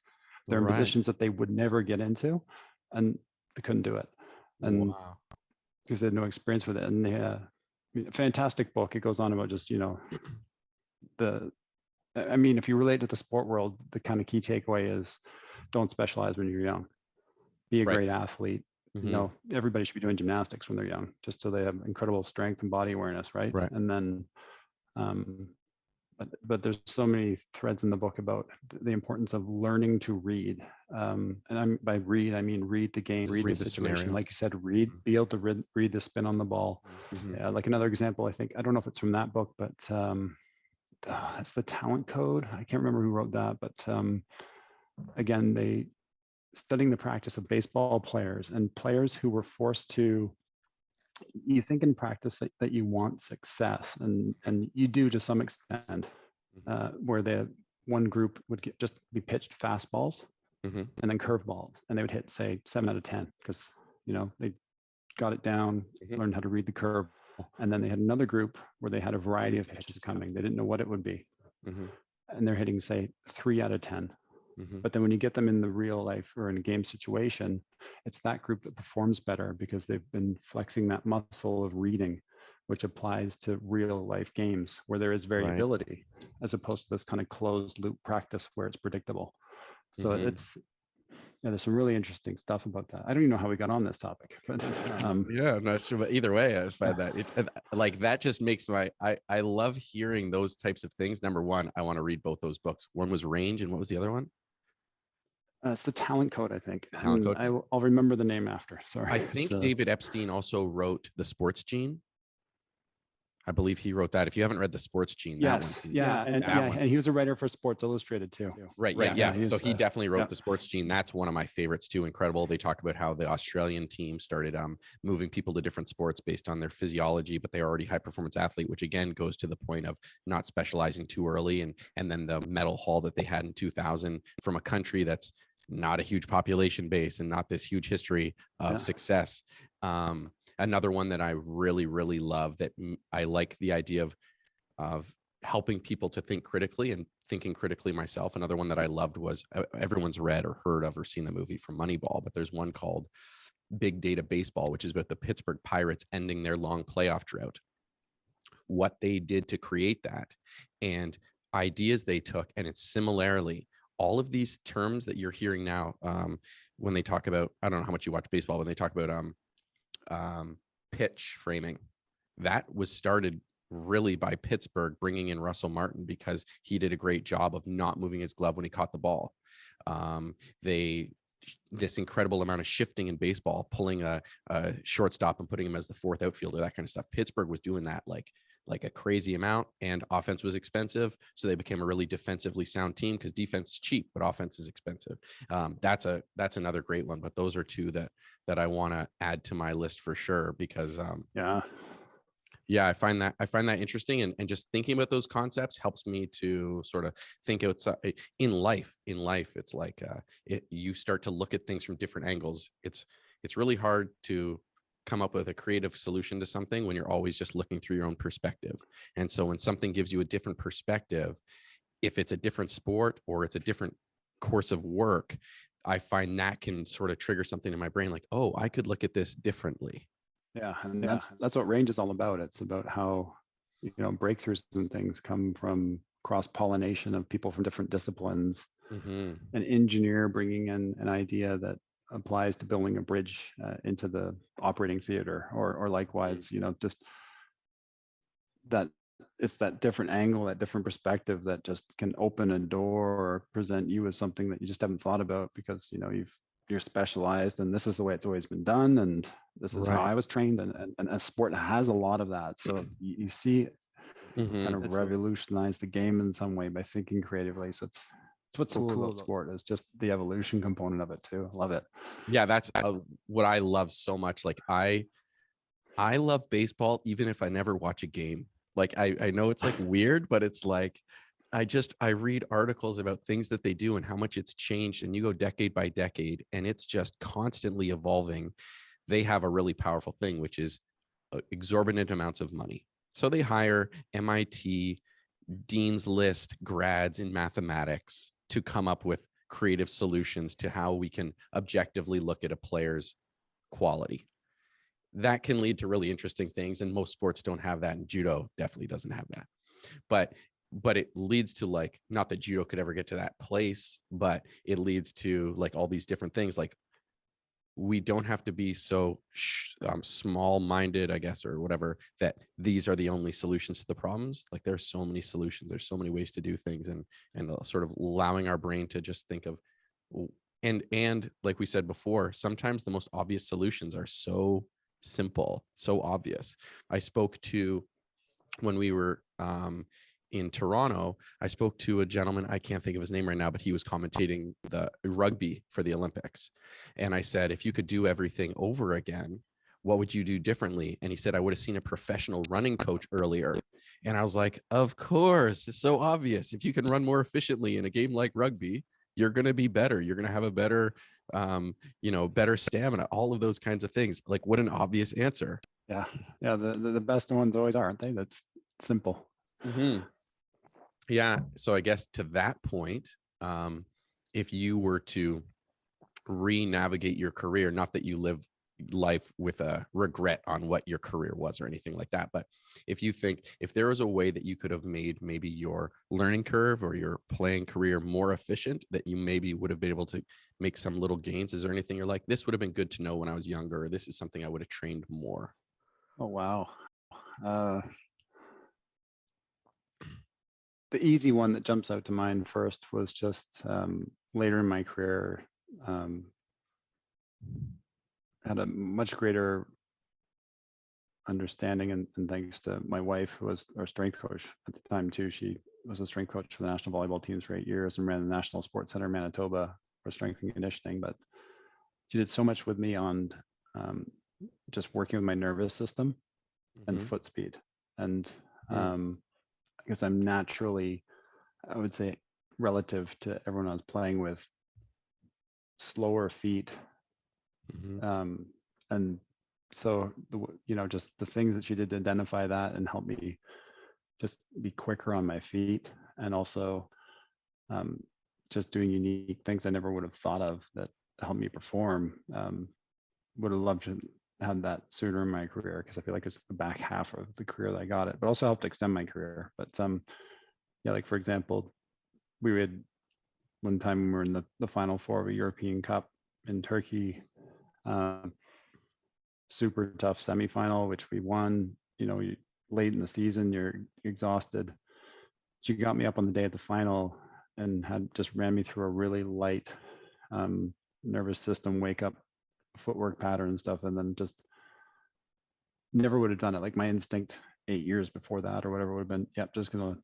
They're in positions that they would never get into, and they couldn't do it. And because they had no experience with it. And they fantastic book. It goes on about just, if you relate to the sport world, the kind of key takeaway is don't specialize when you're young. Be a great athlete. Mm-hmm. Everybody should be doing gymnastics when they're young, just so they have incredible strength and body awareness, right? And then, but there's so many threads in the book about the importance of learning to read. And by read, I mean read the game, read the situation. Scenario. Like you said, be able to read the spin on the ball. Mm-hmm. Yeah, like another example, I don't know if it's from that book, but it's the Talent Code. I can't remember who wrote that, but again, they studying the practice of baseball players and players who were forced to, you think in practice that you want success, and you do to some extent, where the one group would just be pitched fastballs and then curveballs, and they would hit, say, 7 out of 10 because they got it down, learned how to read the curve. And then they had another group where they had a variety of pitches coming. They didn't know what it would be, and they're hitting, say, 3 out of 10. But then when you get them in the real life or in a game situation, it's that group that performs better because they've been flexing that muscle of reading, which applies to real life games where there is variability, as opposed to this kind of closed loop practice where it's predictable. So there's some really interesting stuff about that. I don't even know how we got on this topic, but I'm not sure. But either way, I find that that just makes I love hearing those types of things. Number one, I want to read both those books. One was Range, and what was the other one? It's the Talent Code, I think. Talent Code. I'll remember the name after. Sorry. I think David Epstein also wrote The Sports Gene. I believe he wrote that. If you haven't read The Sports Gene, and he was a writer for Sports Illustrated too. Right. So he definitely wrote The Sports Gene. That's one of my favorites too. Incredible. They talk about how the Australian team started moving people to different sports based on their physiology, but they're already high performance athlete, which again goes to the point of not specializing too early. And then the medal haul that they had in 2000 from a country that's not a huge population base and not this huge history of success. Another one that I really, really love, that I like the idea of helping people to think critically and thinking critically myself. Another one that I loved was, everyone's read or heard of or seen the movie from Moneyball, but there's one called Big Data Baseball, which is about the Pittsburgh Pirates ending their long playoff drought, what they did to create that, and ideas they took. And it's similarly, all of these terms that you're hearing now, when they talk about, I don't know how much you watch baseball, when they talk about pitch framing, that was started really by Pittsburgh bringing in Russell Martin because he did a great job of not moving his glove when he caught the ball. They this incredible amount of shifting in baseball, pulling a shortstop and putting him as the fourth outfielder, that kind of stuff. Pittsburgh was doing that like a crazy amount, and offense was expensive. So they became a really defensively sound team because defense is cheap, but offense is expensive. That's another great one. But those are two that I want to add to my list for sure, because yeah, I find that interesting, and just thinking about those concepts helps me to sort of think outside in life. It's like you start to look at things from different angles. It's really hard to come up with a creative solution to something when you're always just looking through your own perspective. And so when something gives you a different perspective, if it's a different sport or it's a different course of work, I find that can sort of trigger something in my brain like, oh, I could look at this differently. Yeah, and that's what range is all about. It's about how, breakthroughs and things come from cross-pollination of people from different disciplines. An engineer bringing in an idea that applies to building a bridge into the operating theater, or likewise, just that it's that different angle, that different perspective that just can open a door or present you as something that you just haven't thought about, because you're specialized and this is the way it's always been done, and this is how I was trained, and a sport has a lot of that. So you see kind of revolutionize the game in some way by thinking creatively. So it's what's so cool about sport is just the evolution component of it too. Love it. Yeah, that's what I love so much. Like I love baseball even if I never watch a game. Like I know it's like weird, but it's like I read articles about things that they do and how much it's changed, and you go decade by decade and it's just constantly evolving. They have a really powerful thing, which is exorbitant amounts of money. So they hire MIT Dean's List grads in mathematics to come up with creative solutions to how we can objectively look at a player's quality. That can lead to really interesting things, and most sports don't have that, and judo definitely doesn't have that. But it leads to, like, not that judo could ever get to that place, but it leads to like all these different things. Like, we don't have to be so small-minded, I guess, or whatever, that these are the only solutions to the problems. Like, there's so many solutions, there's so many ways to do things, and sort of allowing our brain to just think of, and like we said before, sometimes the most obvious solutions are so simple, so obvious. I spoke to, when we were in Toronto, I spoke to a gentleman, I can't think of his name right now, but he was commentating the rugby for the Olympics. And I said, if you could do everything over again, what would you do differently? And he said, I would have seen a professional running coach earlier. And I was like, of course, it's so obvious. If you can run more efficiently in a game like rugby, you're going to be better. You're going to have a better, better stamina, all of those kinds of things. Like, what an obvious answer. Yeah. The best ones always are, aren't they? That's simple. Yeah. So I guess to that point, if you were to re-navigate your career, not that you live life with a regret on what your career was or anything like that, but if you think, if there was a way that you could have made maybe your learning curve or your playing career more efficient, that you maybe would have been able to make some little gains, is there anything you're like, this would have been good to know when I was younger, or this is something I would have trained more? Oh, wow. The easy one that jumps out to mind first was just later in my career, had a much greater understanding, and thanks to my wife, who was our strength coach at the time too. She was a strength coach for the national volleyball teams for 8 years and ran the National Sports Center in Manitoba for strength and conditioning. But she did so much with me on just working with my nervous system and foot speed. And because I'm naturally, I would say, relative to everyone I was playing with, slower feet. And so, just the things that she did to identify that and help me just be quicker on my feet, and also just doing unique things I never would have thought of that helped me perform. Would have loved to have that sooner in my career, because I feel like it's the back half of the career that I got it, but also helped extend my career. But like, for example, we had one time when we were in the Final Four of a European Cup in Turkey, super tough semifinal, which we won. Late in the season, you're exhausted. She got me up on the day of the final and had just ran me through a really light nervous system wake up footwork pattern and stuff, and then just never would have done it. Like my instinct 8 years before that or whatever would have been, yep, just gonna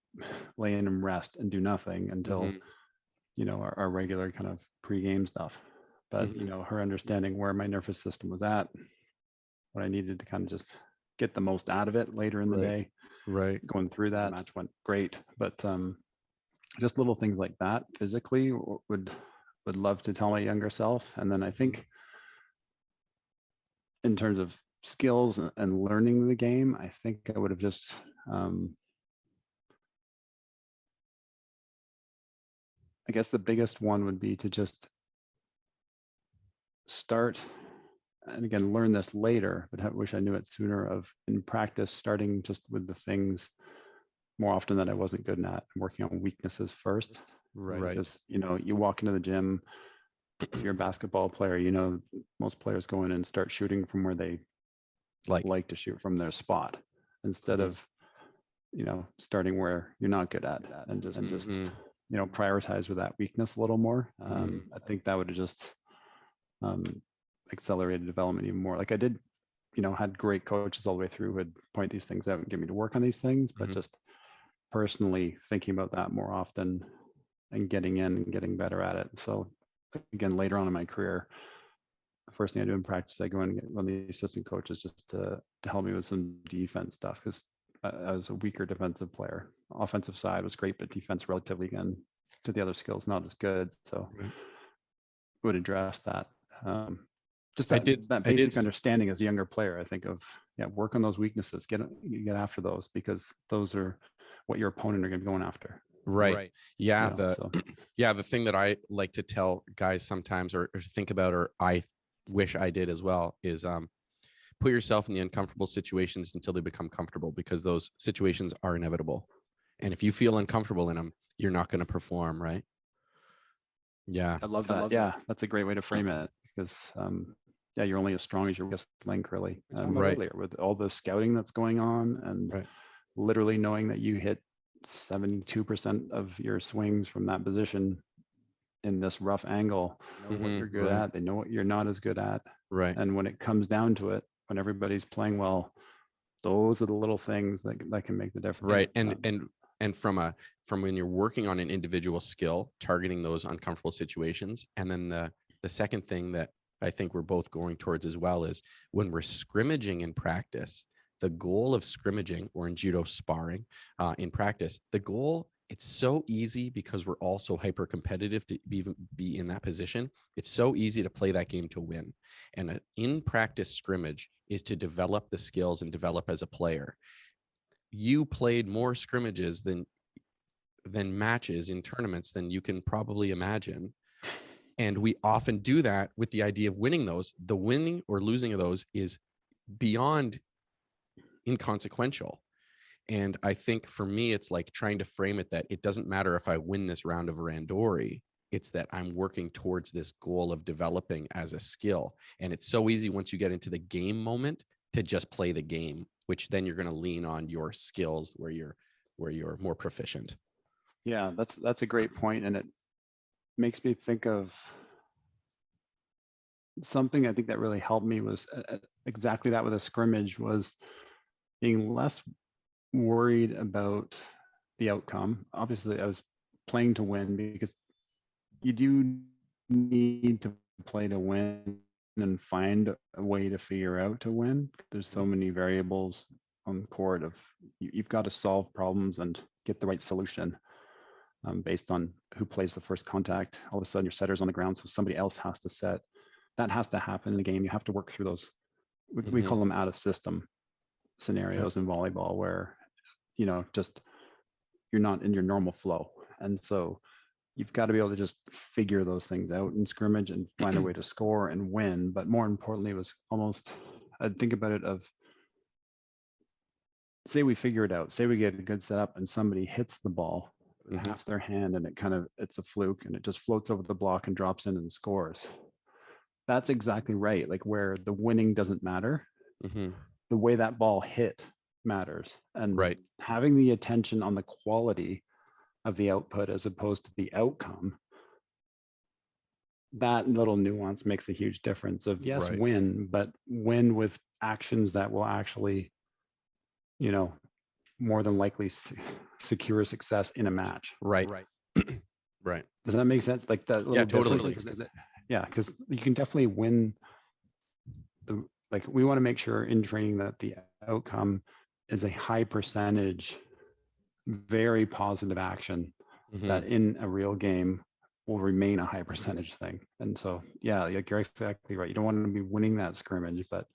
lay in and rest and do nothing until our regular kind of pre-game stuff. But her understanding where my nervous system was at, what I needed to kind of just get the most out of it later in the day. Right. Going through that match went great, but just little things like that physically would love to tell my younger self. And then I think in terms of skills and learning the game, I think I would have just I guess the biggest one would be to just start, and again, learn this later, but I wish I knew it sooner, of in practice, starting just with the things more often that I wasn't good at, and working on weaknesses first. Right. Because, you walk into the gym, if you're a basketball player, most players go in and start shooting from where they like to shoot from their spot, instead of, starting where you're not good at, and just prioritize with that weakness a little more. I think that would have just accelerated development even more. Like I did, had great coaches all the way through who would point these things out and get me to work on these things, but just personally thinking about that more often and getting in and getting better at it. So again, later on in my career, the first thing I do in practice, I go in and get one of the assistant coaches just to help me with some defense stuff, because I was a weaker defensive player. Offensive side was great, but defense relatively, again, to the other skills, not as good. So would address that. Just that basic understanding as a younger player, I think, of work on those weaknesses, get after those, because those are what your opponent are going to be going after. Right. Yeah. The thing that I like to tell guys sometimes, or think about, or I wish I did as well, is put yourself in the uncomfortable situations until they become comfortable, because those situations are inevitable. And if you feel uncomfortable in them, you're not going to perform, right? Yeah. I love that. Yeah, that's a great way to frame it, because you're only as strong as your weakest link, really. Earlier, with all the scouting that's going on, and literally knowing that you hit 72% of your swings from that position in this rough angle, what you're good at, they know what you're not as good at. Right. And when it comes down to it, when everybody's playing well, those are the little things that can make the difference. Right. And from when you're working on an individual skill, targeting those uncomfortable situations. And then the second thing that I think we're both going towards as well is when we're scrimmaging in practice, the goal of scrimmaging, or in judo sparring in practice, the goal, it's so easy because we're all so hyper competitive to even be in that position. It's so easy to play that game to win. And an in practice scrimmage is to develop the skills and develop as a player. You played more scrimmages than matches in tournaments than you can probably imagine. And we often do that with the idea of winning those. The winning or losing of those is beyond inconsequential. And I think for me, it's like trying to frame it that it doesn't matter if I win this round of Randori. It's that I'm working towards this goal of developing as a skill. And it's so easy once you get into the game moment to just play the game, which then you're going to lean on your skills where you're more proficient. Yeah, that's a great point. And it makes me think of something I think that really helped me was exactly that with a scrimmage, was being less worried about the outcome. Obviously, I was playing to win, because you do need to play to win and find a way to figure out to win. There's so many variables on the court of you've got to solve problems and get the right solution based on who plays the first contact. All of a sudden, your setter's on the ground, so somebody else has to set. That has to happen in the game. You have to work through those. We call them out of system scenarios in volleyball, where just you're not in your normal flow, and so you've got to be able to just figure those things out in scrimmage and find a way to score and win. But more importantly, it was almost, I'd think about it of, say we figure it out, say we get a good setup and somebody hits the ball with half their hand, and it's a fluke and it just floats over the block and drops in and scores. That's exactly right. Like, where the winning doesn't matter, the way that ball hit matters. And having the attention on the quality of the output as opposed to the outcome, that little nuance makes a huge difference of yes, Right. win, but win with actions that will actually, you know, more than likely secure success in a match. Right. Right. Does that make sense? Like that little Yeah, totally. difference? Yeah, because you can definitely win. Like we want to make sure in training that the outcome is a high percentage, very positive action Mhm. that in a real game will remain a high percentage thing. And so, yeah, like you're exactly right. You don't want to be winning that scrimmage, but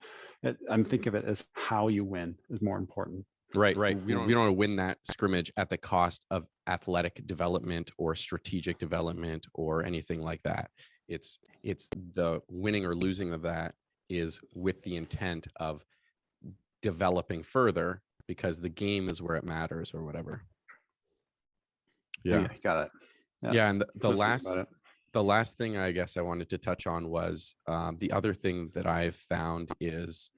I'm thinking of it as how you win is more important. Right. We don't want to win that scrimmage at the cost of athletic development or strategic development or anything like that. It's the winning or losing of that is with the intent of developing further, because the game is where it matters or whatever. Yeah. Got it. Yeah. And the last thing I guess I wanted to touch on was the other thing that I've found is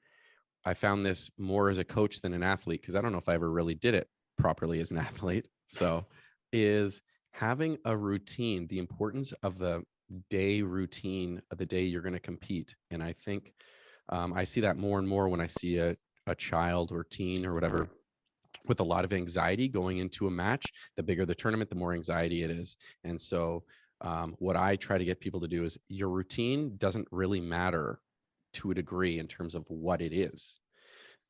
I found this more as a coach than an athlete, because I don't know if I ever really did it properly as an athlete. So is having a routine, the importance of the day routine of the day you're going to compete. And I think I see that more and more when I see a child or teen or whatever with a lot of anxiety going into a match. The bigger the tournament, the more anxiety it is. And so what I try to get people to do is your routine doesn't really matter to a degree in terms of what it is.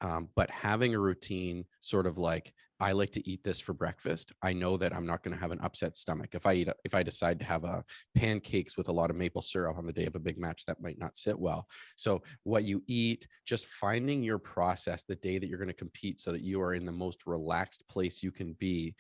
But having a routine, sort of like, I like to eat this for breakfast. I know that I'm not going to have an upset stomach. If I decide to have pancakes with a lot of maple syrup on the day of a big match, that might not sit well. So what you eat, just finding your process the day that you're going to compete so that you are in the most relaxed place you can be.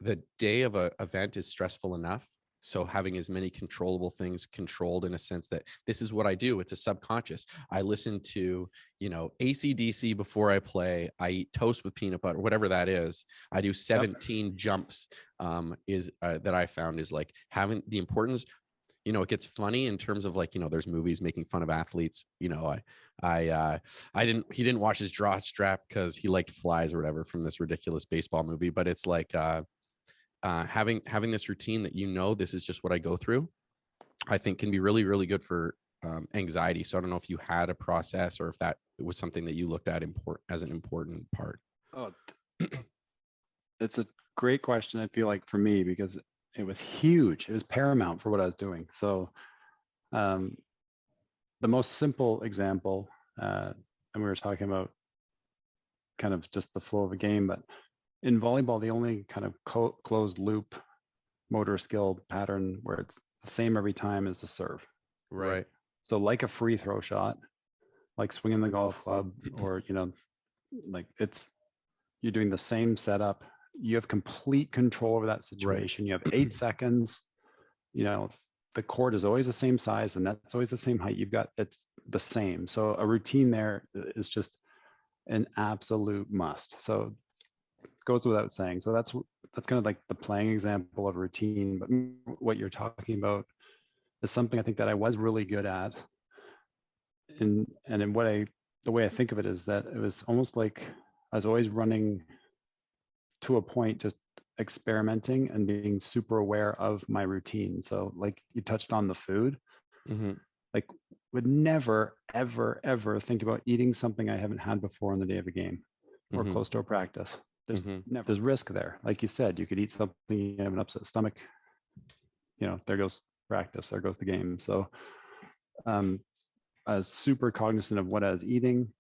The day of an event is stressful enough. So having as many controllable things controlled in a sense that this is what I do. It's a subconscious. I listen to, AC/DC before I play. I eat toast with peanut butter, whatever that is. I do 17 jumps that I found is like having the importance. It gets funny in terms of like, there's movies making fun of athletes. He didn't watch his draw strap because he liked flies or whatever from this ridiculous baseball movie. But it's like, having this routine that this is just what I go through, I think can be really, really good for anxiety. So I don't know if you had a process or if that was something that you looked at as an important part. Oh, it's a great question. I feel like for me, because it was huge. It was paramount for what I was doing. So the most simple example, and we were talking about kind of just the flow of a game, but in volleyball, the only kind of closed loop motor skill pattern where it's the same every time is the serve. Right. So like a free throw shot, like swinging the golf club, or, like you're doing the same setup. You have complete control over that situation. Right. You have 8 seconds. The court is always the same size and that's always the same height. It's the same. So a routine there is just an absolute must. So goes without saying. So that's kind of like the playing example of routine. But what you're talking about is something I think that I was really good at. The way I think of it is that it was almost like I was always running to a point, just experimenting and being super aware of my routine. So like you touched on the food, like would never, ever, ever think about eating something I haven't had before on the day of a game or close to a practice. There's risk there. Like you said, you could eat something, you have an upset stomach, there goes practice, there goes the game. So I was super cognizant of what I was eating.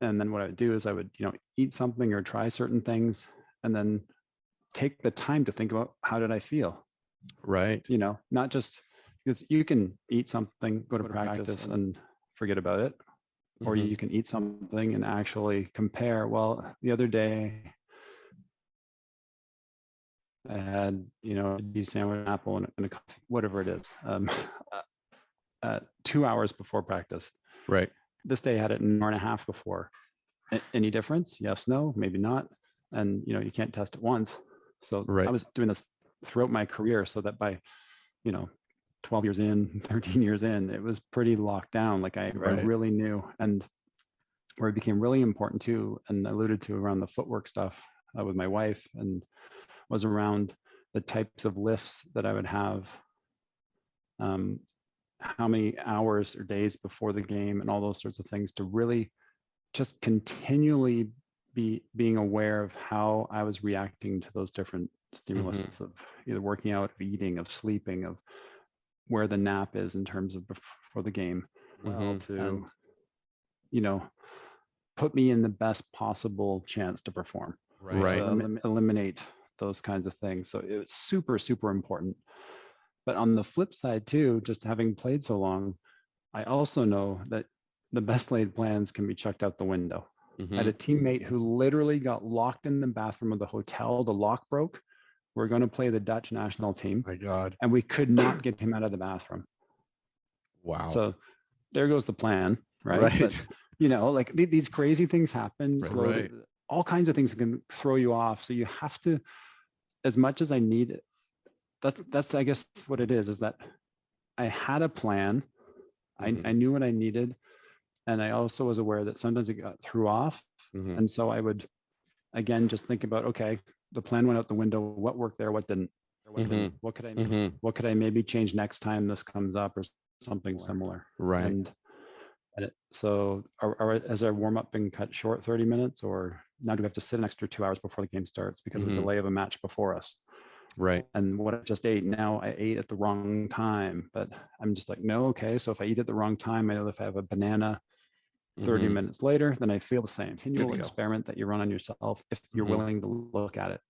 And then what I would do is I would, eat something or try certain things and then take the time to think about how did I feel? Right. Not just because you can eat something, go to practice and forget about it. Or you can eat something and actually compare. Well, the other day I had, a cheese sandwich, an apple, and a coffee, whatever it is, 2 hours before practice. Right. This day I had it an hour and a half before. Any difference? Yes, no, maybe not. And, you can't test it once. So I was doing this throughout my career so that by, 12 years in, 13 years in, it was pretty locked down. Like I really knew. And where it became really important too, and alluded to around the footwork stuff with my wife, and was around the types of lifts that I would have how many hours or days before the game and all those sorts of things, to really just continually being aware of how I was reacting to those different stimuluses of either working out, of eating, of sleeping, of where the nap is in terms of before the game, to, you know, put me in the best possible chance to perform. Right. To eliminate those kinds of things. So it's super, super important. But on the flip side too, just having played so long, I also know that the best laid plans can be chucked out the window. I had a teammate who literally got locked in the bathroom of the hotel. The lock broke. We're going to play the Dutch national team. My God. And we could not get him out of the bathroom. Wow. So there goes the plan, right? Right. But, you know, like these crazy things happen. Right. All kinds of things can throw you off. So you have to, as much as I need it, that's I guess what it is that I had a plan. I knew what I needed. And I also was aware that sometimes it got threw off. And so I would, again, just think about, okay, the plan went out the window. What worked there? What didn't? What could I maybe change next time this comes up, or something similar? Right. And so has our warm up been cut short 30 minutes, or now do we have to sit an extra 2 hours before the game starts because of a delay of a match before us? Right. And what I just ate, now I ate at the wrong time, but I'm just like, no, okay. So if I eat at the wrong time, I know if I have a banana 30 minutes later, then I feel the same. Continual experiment that you run on yourself if you're willing to look at it.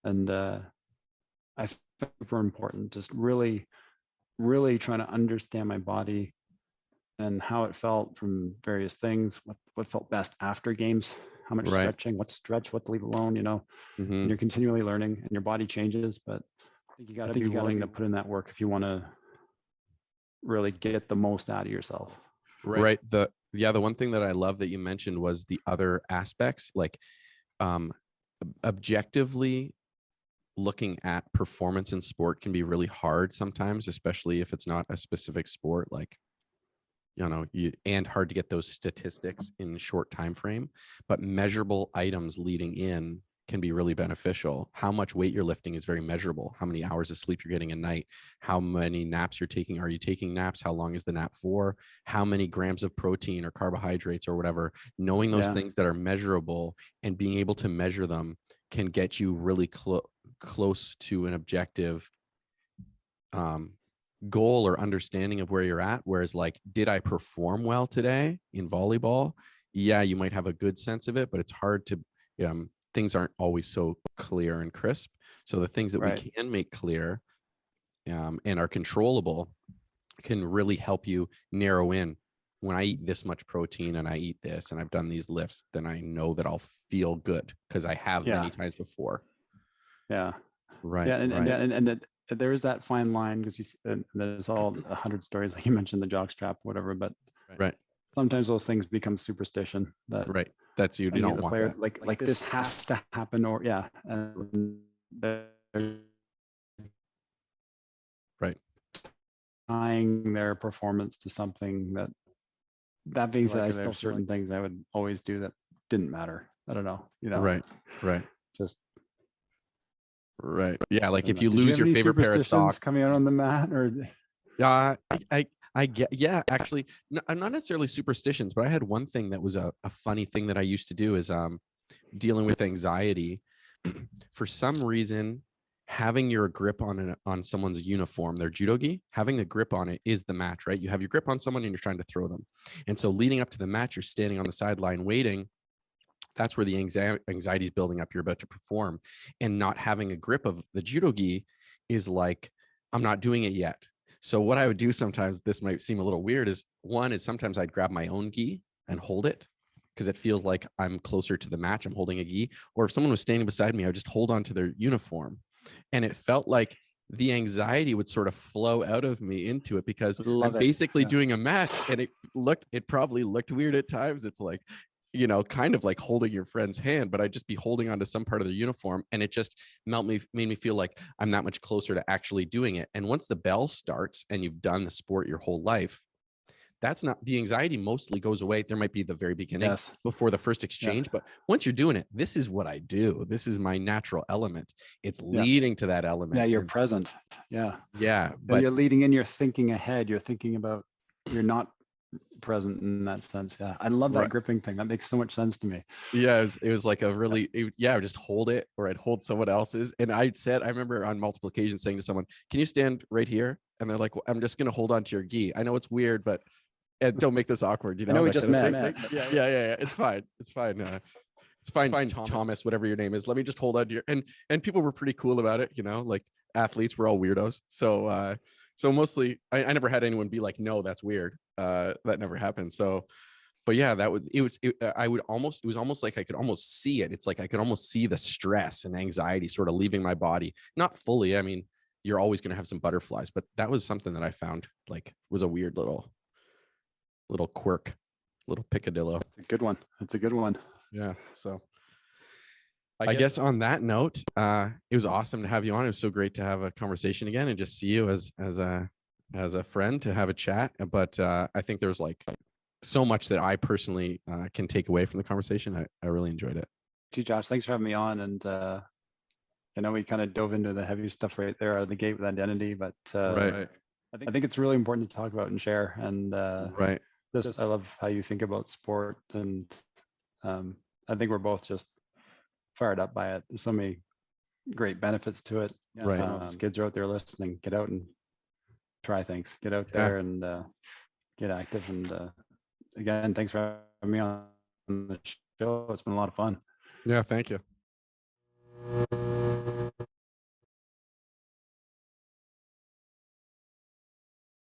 And I think super important, just really, really trying to understand my body and how it felt from various things, what felt best after games, how much stretching, what to stretch, what to leave alone, you know. And you're continually learning and your body changes, but I think you got to be willing to put in that work if you want to really get the most out of yourself. Right. The one thing that I love that you mentioned was the other aspects, like objectively looking at performance in sport can be really hard sometimes, especially if it's not a specific sport, like, you know, and hard to get those statistics in short time frame, but measurable items leading in can be really beneficial. How much weight you're lifting is very measurable. How many hours of sleep you're getting a night, how many naps you're taking. Are you taking naps? How long is the nap for? How many grams of protein or carbohydrates or whatever? Knowing those things that are measurable and being able to measure them can get you really close to an objective goal or understanding of where you're at. Whereas, like, did I perform well today in volleyball? Yeah, you might have a good sense of it, but it's hard to things aren't always so clear and crisp. So the things that we can make clear and are controllable can really help you narrow in. When I eat this much protein and I eat this and I've done these lifts, then I know that I'll feel good because I have many times before. Yeah. Right. Yeah. And there is that fine line, because there's all 100 stories, like you mentioned, the jockstrap, whatever, but sometimes those things become superstition. That's you don't want player, that. like this has to happen, or and tying their performance to something that being said, I still certain things I would always do that didn't matter. I don't know, you know. Right. Just yeah, like if you lose your favorite pair of socks coming out on the mat, or I get, actually, I'm not necessarily superstitions, but I had one thing that was a funny thing that I used to do is dealing with anxiety. For some reason, having your grip on someone's uniform, their judo gi, having the grip on it is the match, right? You have your grip on someone and you're trying to throw them. And so leading up to the match, you're standing on the sideline waiting. That's where the anxiety is building up. You're about to perform, and not having a grip of the judo gi is like, I'm not doing it yet. So what I would do sometimes, this might seem a little weird, is sometimes I'd grab my own gi and hold it because it feels like I'm closer to the match. I'm holding a gi. Or if someone was standing beside me, I would just hold on to their uniform. And it felt like the anxiety would sort of flow out of me into it because I'm basically doing a match, and it probably looked weird at times. It's like, you know, kind of like holding your friend's hand, but I'd just be holding onto some part of their uniform, and it just made me feel like I'm that much closer to actually doing it. And once the bell starts and you've done the sport your whole life, that's not, the anxiety mostly goes away. There might be the very beginning Yes. before the first exchange, but once you're doing it, this is what I do. This is my natural element. It's leading to that element. Yeah, you're present. Yeah. Yeah. But But you're leading in, you're thinking ahead, you're thinking about, you're not present in that sense. Yeah. I love that Right. gripping thing. That makes so much sense to me. yeah, it was like a really, I would just hold it, or I'd hold someone else's. And I remember on multiple occasions saying to someone, can you stand right here? And they're like, well, I'm just going to hold on to your gi. I know it's weird, but don't make this awkward. You know, I know we that just kind of met. thing. Yeah. It's fine. It's fine. It's fine, Thomas, whatever your name is. Let me just hold on to your, and people were pretty cool about it. You know, like athletes were all weirdos. So, so mostly I never had anyone be like, no, that's weird. That never happened. So, but yeah, it was almost like I could almost see it. It's like I could almost see the stress and anxiety sort of leaving my body. Not fully. I mean, you're always going to have some butterflies, but that was something that I found like was a weird little quirk, little picadillo. It's a good one. It's a good one. Yeah. So I guess on that note, it was awesome to have you on. It was so great to have a conversation again and just see you as a friend, to have a chat. But I think there's like so much that I personally can take away from the conversation. I really enjoyed it. Gee, Josh, thanks for having me on. And I know we kind of dove into the heavy stuff right there out of the gate with identity, but Right. I think it's really important to talk about and share. And Right. I love how you think about sport, and I think we're both just fired up by it. There's so many great benefits to it. Right. Kids are out there listening. Get out and try things. Get out there and get active. And again, thanks for having me on the show. It's been a lot of fun. Yeah. Thank you.